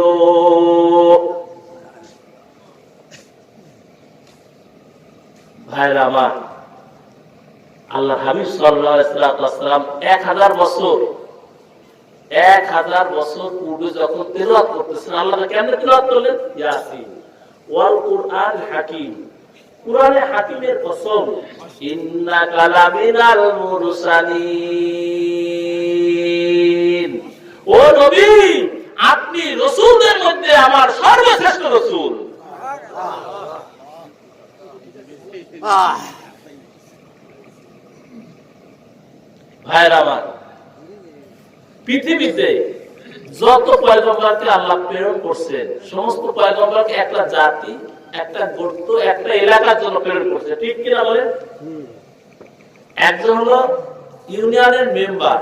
ভাইরা আমার, আল্লাহ হাবিব সাল্লাল্লাহু আলাইহি ওয়াসাল্লাম 1000 বছর পূর্বে যখন তেলাওয়াত করতেছেন, আল্লাহ কেমনে তেলাওয়াত করলেন? ইয়াসিন ওয়াল কুরআনিল হাকীম। কুরআনে হাকীমের কসম, ইন্নাকা লামিনাল মুরসালিন। ও নবী, আপনি রাসূলদের মধ্যে আমার সর্বশ্রেষ্ঠ রাসূল। ভাইরা আমার, পৃথিবীতে যত পয়গম্বরকে আল্লাহ প্রেরণ করছেন সমস্ত পয়গম্বরকে একটা জাতি, একটা গোত্র, একটা এলাকার জন্য প্রেরণ করছে, ঠিক কিনা বলেন? একজন হলো ইউনিয়নের মেম্বার,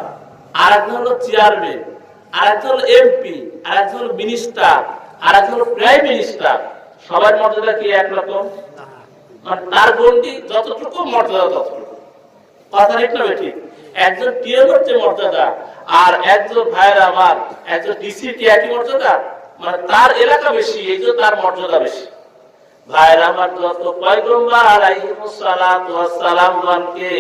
আর একজন হলো চেয়ারম্যান, আর একজন হলো এমপি, আর একজন হলো মিনিস্টার, আর একজন হলো প্রাইম মিনিস্টার। সবার মর্যাদা কি একরকম? মানে তার গন্ডি যতটুকু মর্যাদা ততটুকু। কথা ঠিক না ঠিক? একজন টিএম হচ্ছে মর্যাদা, আর একজন ভাইয়ের আমার একজন ডিসি কি একই মর্যাদা? মানে তার এলাকা বেশি, এই জন্য তার মর্যাদা বেশি। ভাইয়ের আমার যত পয়গম্বর আলাইহিস সালাতু ওয়াস সালামকে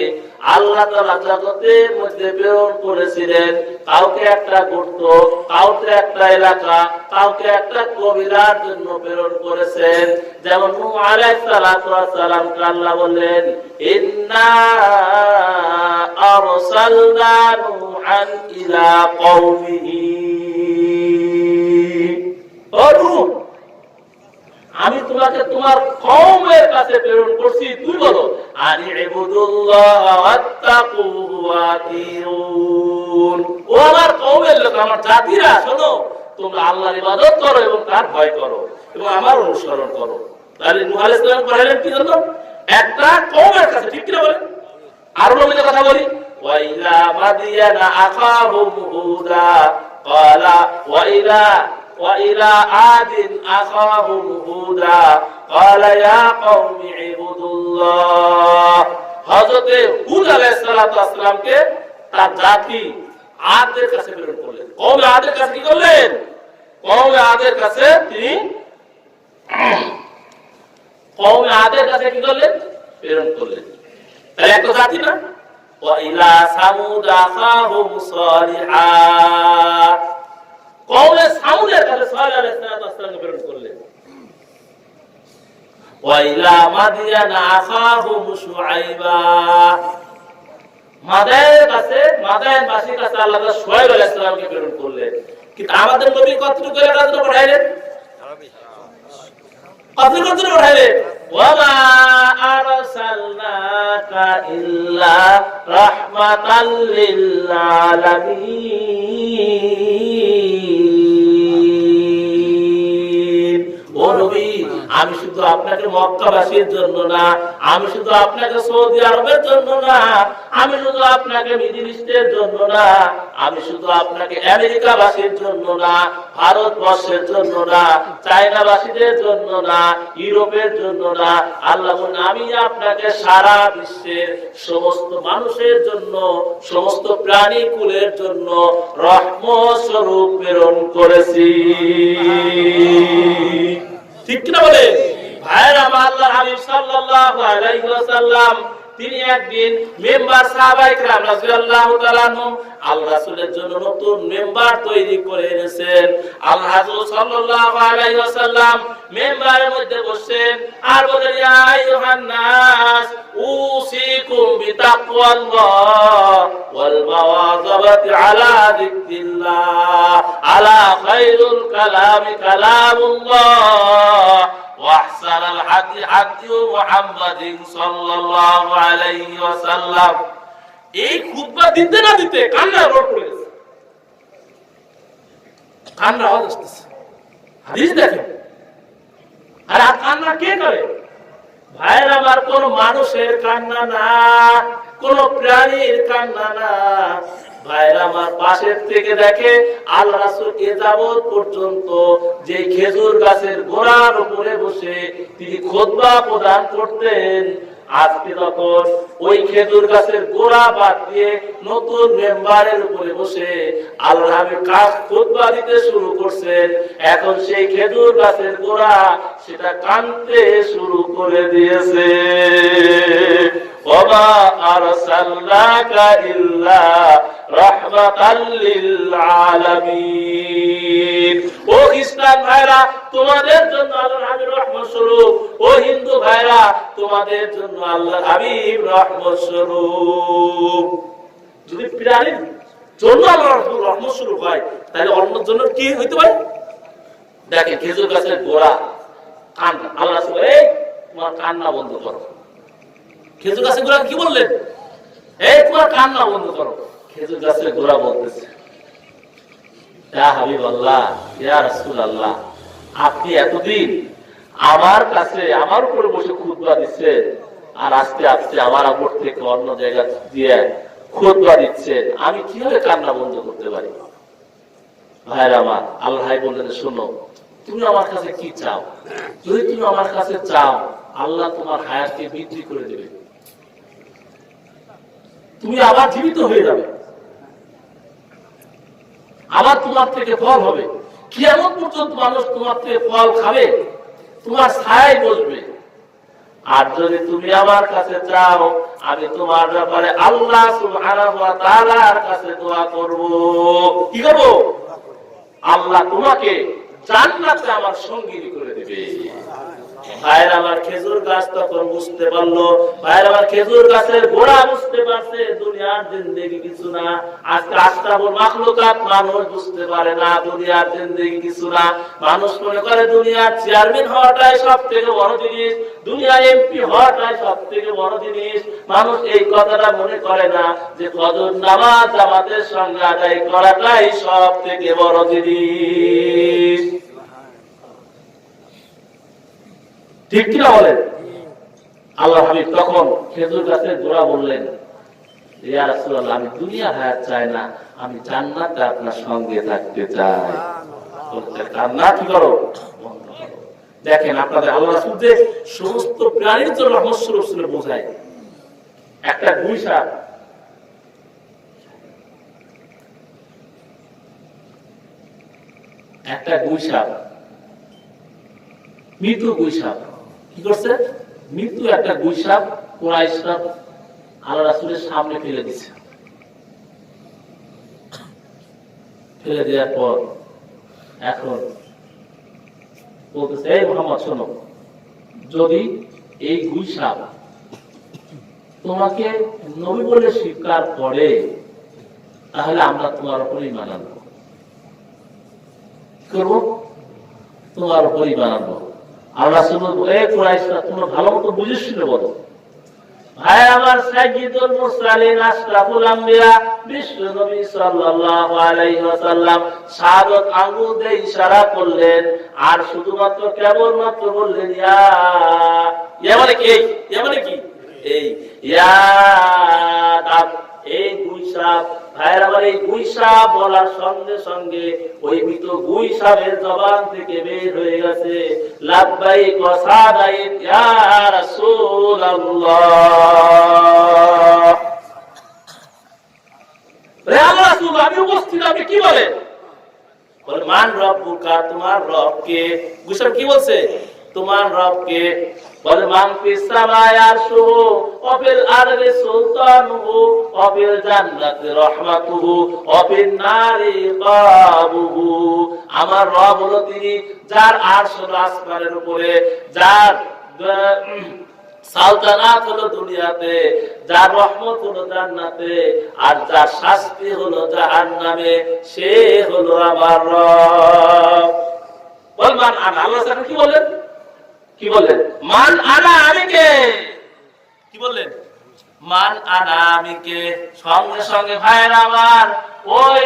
আল্লাহ তাআলা জগতের মধ্যে প্রেরণ করেছিলেন, কাউকে একটা গোত্র, কাউকে একটা এলাকা, কাউকে একটা কবিলার জন্য প্রেরণ করেছেন। যেমন নূহ আলাইহিস সালাতু ওয়াস সালামকে আল্লাহ বললেন, ইন্না আরসালনা নূহান ইলা কওমিহি, ও নূহ, আমি তোমাকে তোমার কওমের কাছে প্রেরণ করছি, তুই বলো আনি ইবুদুল্লাহ ওয়াত্তাকুহু ওয়াতিউন। ও আমার কওমের লোক, আমার জাতিরা, শোনো, তোমরা আল্লাহর ইবাদত করো এবং তার ভয় করো এবং আমার অনুসরণ করো। তাহলে নূহ আলাইহিস সালাম পাঠালেন কি জন্য? একটা কওমের কাছে, ঠিক কি বলেন? আর নবীর কথা বলি, ওয়া ইলা মাদিয়ানা আখাহুম হুদা ক্বালা وإلى عاد أخاهم هودا قال يا قوم اعبدوا الله। হযরত হুদ আলাইহিস সালাতু ওয়াস সালামকে তার জাতি আদের কাছে প্রেরণ করলেন। কওমে আদের কাছে কি করলেন? কওমে আদের কাছে তিনি কওমে আদের কাছে কি করলেন? প্রেরণ করলেন। তাহলে একটা জাতি না? ওয়া ইলা সামুদ আখাহুম সালিহা, কওমে সামুদের কাছে সালেহ আলাইহিস সালাতু প্রেরণ করলেন। ওয়া ইলা মাদিয়ানা আখাহুম শুআইবা, মাদায়ানবাসীর কাছে আল্লাহ তাআলা শুআইব আলাইহিস সালামকে প্রেরণ করলেন। কিন্তু আমাদের নবী কতটুকু এলাকার জন্য পাঠাইলেন? কতটুকু পাঠাইলেন? ওয়া মা আরসালনাকা ইল্লা রাহমাতাল লিল আলামিন। ও নবী, আমি শুধু আপনাকে মক্কাবাসীর জন্য না, আমি শুধু আপনাকে সৌদি আরবের জন্য না, আমি শুধু আপনাকে মিডল ইস্টের জন্য না, আমি শুধু আপনাকে আমেরিকাবাসীর জন্য না, ভারতবর্ষের জন্য না, চায়নাবাসীদের জন্য না, ইউরোপের জন্য না, আল্লাহ বলেন আমি আপনাকে সারা বিশ্বের সমস্ত মানুষের জন্য, সমস্ত প্রাণী কুলের জন্য রহমত স্বরূপ প্রেরণ করেছি। ঠিক কিনা বলে? ভাইরা আমার, আল্লাহর হাবিব সাল্লাল্লাহু আলাইহি ওয়াসাল্লাম তিনি একদিন মেম্বার সাহাবায়ে কেরাম রাদিয়াল্লাহু তাআলা আনহুম আল্লাহ রাসূলের জন্য নতুন মেম্বার তৈরি করে এনেছেন। আল্লাহ রাসূল সাল্লাল্লাহু আলাইহি ওয়াসাল্লাম মেম্বারের মধ্যে বসেন আর বলেন, ইয়া আইয়ুহান নাস উসিকুম বিতাকওয়াল্লাহ ওয়াল মাওয়াযাবাতি আলা যিকরিল্লাহ আলা খায়রুল কালামি কালামুল্লাহ واحسن الهدي هدي محمد صلى الله عليه وسلم। এই খুতবা দিতে না দিতে কান্না রোড পড়ে গেছে, কান্না আওয়াজ আসতেছে। হাদিস দেখেন, আর কান্না কে করে? ভাইরা আমার, কোন মানুষের কান্না না, কোন প্রাণীর কান্না না। ভাইরা আমার, পাশের থেকে দেখে আল্লাহ রাসূল এ যাবত পর্যন্ত যে খেজুর গাছের গোড়ার উপরে বসে তিনি খুতবা প্রদান করতেন, আজকে তখন ওই খেজুর গাছের গোড়া বাদ দিয়ে নতুন মেম্বারের উপরে বসে আল্লাহ হাবিব খুতবা দিতে শুরু করছেন। এখন সেই খেজুর গাছের গোড়া সেটা কাঁদতে শুরু করে দিয়েছে। ওয়া আরসালনাকা ইল্লা রাহমাতাল লিল আলামিন। ও খ্রিস্টান ভাইরা, তোমাদের জন্য আল্লাহর হাবিব রহমত স্বরূপ। ও হিন্দু ভাইরা, তোমাদের জন্য আল্লাহর হাবিব রহমত স্বরূপ। যদি প্রাণীর জন্য আল্লাহর রাসূল রহমত স্বরূপ হয়, তাহলে অন্যের জন্য কি হইতে পারে? দেখেন, খেজুর গাছের গোড়া কান্না, আল্লাহ রাসূল এই তোমার কান্না বন্ধ করো। খেজুর গাছের গোড়া কি বললেন? এই তোমার কান্না বন্ধ করো। খেজুর গাছের গোড়া বলতেছে, ইয়া হাবিবাল্লাহ, ইয়া রাসূলুল্লাহ, আপনি এতদিন আমার কাছে আমার উপরে বসে খুতবা দিচ্ছেন, আর আজকে আজকে আমার উপর থেকে অন্য জায়গা দিয়ে খুতবা দিচ্ছেন, আমি কিভাবে কান্না বন্ধ করতে পারি? ভাইরা আমার, আল্লাহ বললেন, শোনো, তুমি আমার কাছে কি চাও? যদি তুমি আমার কাছে চাও, আল্লাহ তোমার হায়াতকে বৃদ্ধি করে দেবে, তুমি আবার জীবিত হয়ে যাবে, আবার তোমার থেকে ফল হবে, কিয়ামত পর্যন্ত মানুষ তোমার থেকে ফল খাবে, তোমার ছায়ায় বসবে। আর যদি তুমি আমার কাছে চাও, আমি তোমার ব্যাপারে আল্লাহ সুবহানাহু ওয়া তাআলার কাছে দোয়া করব। কি করব? আল্লাহ তোমাকে জান্নাতে আমার সঙ্গী করে দেবে। ভাইয়ের আমার খেজুর গাছ তখন বুঝতে পারলো, ভাইয়ের আমার খেজুর গাছের গোড়া বুঝতে পারছে দুনিয়ার জিন্দেগি কিছু না। আজকে আশরাফুল মাখলুকাত মানুষ বুঝতে পারে না দুনিয়ার জিন্দেগি কিছু না। মানুষ মনে করে দুনিয়ার চেয়ারম্যান হওয়াটাই সব থেকে বড় জিনিস, দুনিয়ার এমপি হওয়াটাই সব থেকে বড় জিনিস। মানুষ এই কথাটা মনে করে না যে ফজর নামাজ জামাতের সঙ্গে আদায় করাটাই সব থেকে বড় জিনিস। ঠিক কিনা বলেন? আল্লাহ হাবিব তখন খেজুর গাছের গোড়া বললেন, ইয়া রাসূলুল্লাহ, আমি দুনিয়ার হায়াত চাই না, আমি জান্নাতে আপনার সঙ্গে থাকতে চাই। কান্না কি করো? দেখেন আপনাদের আল্লাহ রাসূল যে সমস্ত প্রাণীর জন্য রহমত স্বরূপ ছিল বোঝায়। একটা গুইসাপ, একটা গুইসাপ, মৃত গুইসাপ কি করছে? মৃত্যু একটা গুইসাপ কুরাইশরা আল্লাহ রাসূলের সামনে ফেলে দিছে। ফেলে দেওয়ার পর এখন বলতেছে, এই মুহাম্মদ শোনো, যদি এই গুইসাপ তোমাকে নবী বলে স্বীকার করে, তাহলে আমরা তোমার উপর ঈমান আনবো। কি করবো? তোমার উপর ঈমান আনবো। আল্লাহ রাসূল এই কুরাইশরা তোমরা ভালো মতো বুঝেছিল বলো। ভাই আমার, সাইয়্যিদুল মুরসালিন আশরাফুল আম্বিয়া বিশ্ব নবী সাল্লাল্লাহু আলাইহি ওয়াসাল্লাম শাহাদাত আঙ্গুল দিয়ে ইশারা করলেন, আর শুধুমাত্র কেবলমাত্র বললেন ইয়া। ইয়া মানে কি? ইয়া মানে কি? এই ইয়া দাব, এই গুইসাপ। ভাইয়ের আমার, এই গুইসাপ বলার সঙ্গে সঙ্গে ওই মৃত গুইসাপের জবান থেকে বের হয়ে গেছে, লাব্বাইক ওয়া সাদাইক ইয়া রাসূলুল্লাহ। রে আল্লাহ রাসূল, আমি উপস্থিত, আপনি কি বলেন? বলে, মান রব্বুকা, তোমার রব কে? গুইসাপ কি বলছে? তোমার রব কে? বলে, মান ফিস সামাই আরশুহু ওয়া ফিল আরদি সুলতানুহু ওয়া ফিল জান্নাতি রাহমাতুহু ওয়া ফিন নারি ইকাবুহু। আমার রব হলো তিনি যার আরশ হলো আসমানের উপরে, যার সালতানাত হলো দুনিয়াতে, যার রহমত হলো জান্নাতে, আর যার শাস্তি হলো জাহান্নামে, সে হলো আমার রব। বল, মান আনা। আল্লাহ তাআলা কি বলেন? কি বললেন? মান আনা, আমি কে? কি বললেন? মান আনা, আমি কে? সঙ্গে সঙ্গে ভাইয়েরা আমার, ওই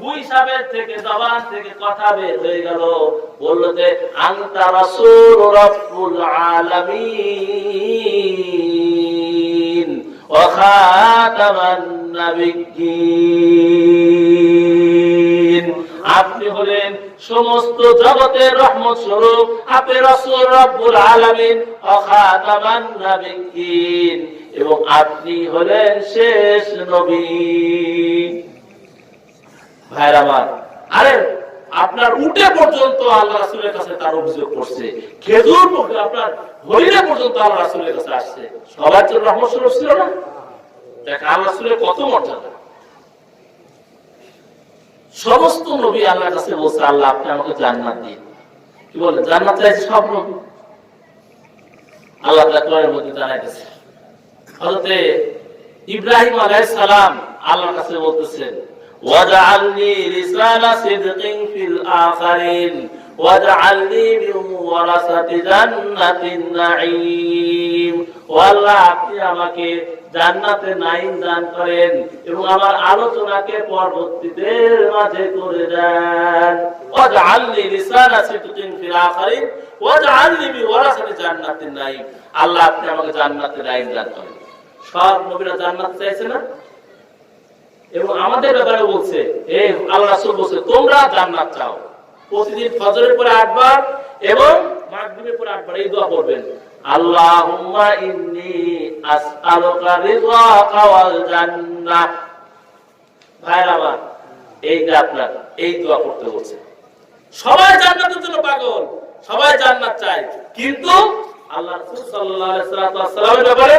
গুইসাপের থেকে জবান থেকে কথা বের হয়ে গেল, বলল যে আনতা রাসূল রাব্বুল আলামিন ওয়া খাতামান নাবিয়্যিন। আপনি হলেন সমস্ত জগতের রহমত স্বরূপ, আপনি রাসূল রাব্বুল আলামিন ওয়া খাতামান নাবিয়্যিন, এবং আপনি হলেন শেষ নবী। ভাইরা আমার, আরে আপনার উটে পর্যন্ত আল্লাহ রাসূলের কাছে তার অভিযোগ করছে, খেজুর আপনার হরিণে পর্যন্ত আল্লাহ রাসূলের কাছে আসছে। সবার জন্য রহমত স্বরূপ ছিল না? দেখ আল্লাহ রাসূলের কত মর্যাদা। সমস্ত নবী আল্লাহর কাছে বলছে, আল্লাহ আপনি আমাকে জান্নাত দিন। কি বলে? জান্নাত চাইছে সব নবী। আল্লাহ তাআলা কোরআনের মধ্যে জানাইতেছে, হযরত ইব্রাহিম আলাইহিস সালাম আল্লাহর কাছে বলতেছেন, ওয়াজআলনি লিসানা সিদকিন ফিল আখিরিন ওয়াজআলনি মিন ওয়ারাসাতি জান্নাতিন নাঈম। ও আল্লাহ, আপনি আমাকে জান্নাতে নাঈম দান করেন এবং আমার আলোচনাকে পরবর্তীদের মাঝে করে দেন। ওয়াজআলনি লিসানা সিদকিন ফিল আখিরিন ওয়াজআলনি মিন ওয়ারাসাতি জান্নাতিন নাঈম। আল্লাহ, আপনি আমাকে জান্নাতে নাঈম দান করেন। সব নবীরা জান্নাত চাইছে না? এবং আমাদের ব্যাপারে বলছে, এই আল্লাহ রাসূল বলছে তোমরা জান্নাত চাও। প্রতিদিন ফজরের পরে 8 বার এবং মাগরিবের পরে 8 বার এই দোয়া করবেন, আল্লাহুম্মা ইন্নী আসআলুকা রিযাকা ওয়াল জান্নাহ। ভাইরা আমার, এই যে আপনার এই দোয়া করতে বলছে। সবাই জান্নাতের জন্য পাগল, সবাই জান্নাত চায়, কিন্তু আল্লাহ রাসূল সাল্লাল্লাহু আলাইহি ওয়াসাল্লামের ব্যাপারে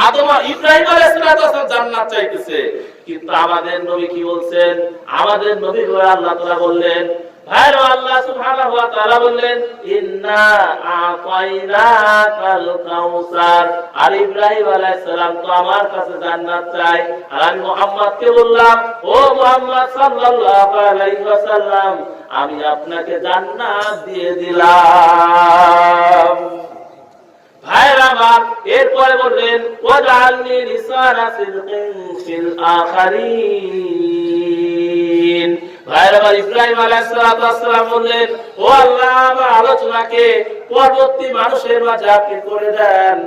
আদম আর ইব্রাহিম আলাইহিস সালাম জান্নাত চাইতেছে, কিন্তু আমাদের নবী কি বলছেন? আমাদের নবী আল্লাহ তাআলা বললেন, ভাইরা আল্লাহ সুবহানাহু ওয়া তাআলা বললেন, ইন্না আতাইনাকাল কাউসার। আর ইব্রাহিম আলাইহিস সালাম তো আমার কাছে জান্নাত চাই, আর আমি মুহাম্মদকে বললাম, ও মুহাম্মদ সাল্লাল্লাহু আলাইহি ওয়াসাল্লাম, আমি আপনাকে জান্নাত দিয়ে দিলাম। ভাইরা আমার, এরপরে বললেন, ওয়াজআলনি লিসানা সিদকিন ফিল আখিরিন। ভাইরা আমার, ইব্রাহিম আলাইহিস সালাম বললেন, ও আল্লাহ, আমার আলোচনাকে পরবর্তী মানুষের মাঝে আপনি করে দেন।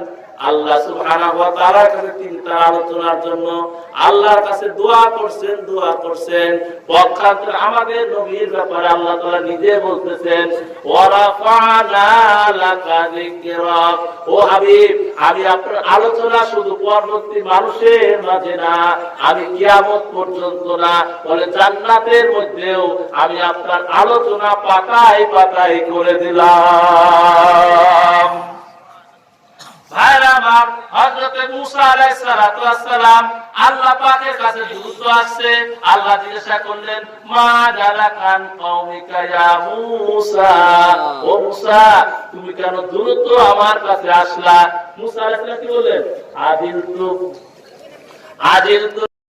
আল্লাহ সুবহানাহু ওয়া তাআলার কাছে তিনটা আলোচনার জন্য আল্লাহর কাছে দোয়া করছেন। পক্ষান্তরে আমাদের নবীর ব্যাপারে আল্লাহ তাআলা নিজে বলতেছেন, ওয়া রাফা'না লাকা যিকরাক। ও হাবিব, আমি আপনার আলোচনা শুধু পরবর্তী মানুষের মাঝে না, আমি কিয়ামত পর্যন্ত না, বলে জান্নাতের মধ্যেও আমি আপনার আলোচনা পাতায় পাতায় করে দিলাম। ভাইরা আমার, হযরত মুসা আলাইহিস সালাম আল্লাহ পাকের কাছে দ্রুত আসছে। আল্লাহ জিজ্ঞাসা করলেন, মা জালাকান কওমিকা ইয়া মুসা। ও মুসা, তুমি কেন দ্রুত আমার কাছে আসলা? মুসা আলাইহিস সালাম কি বললেন? আদিলতু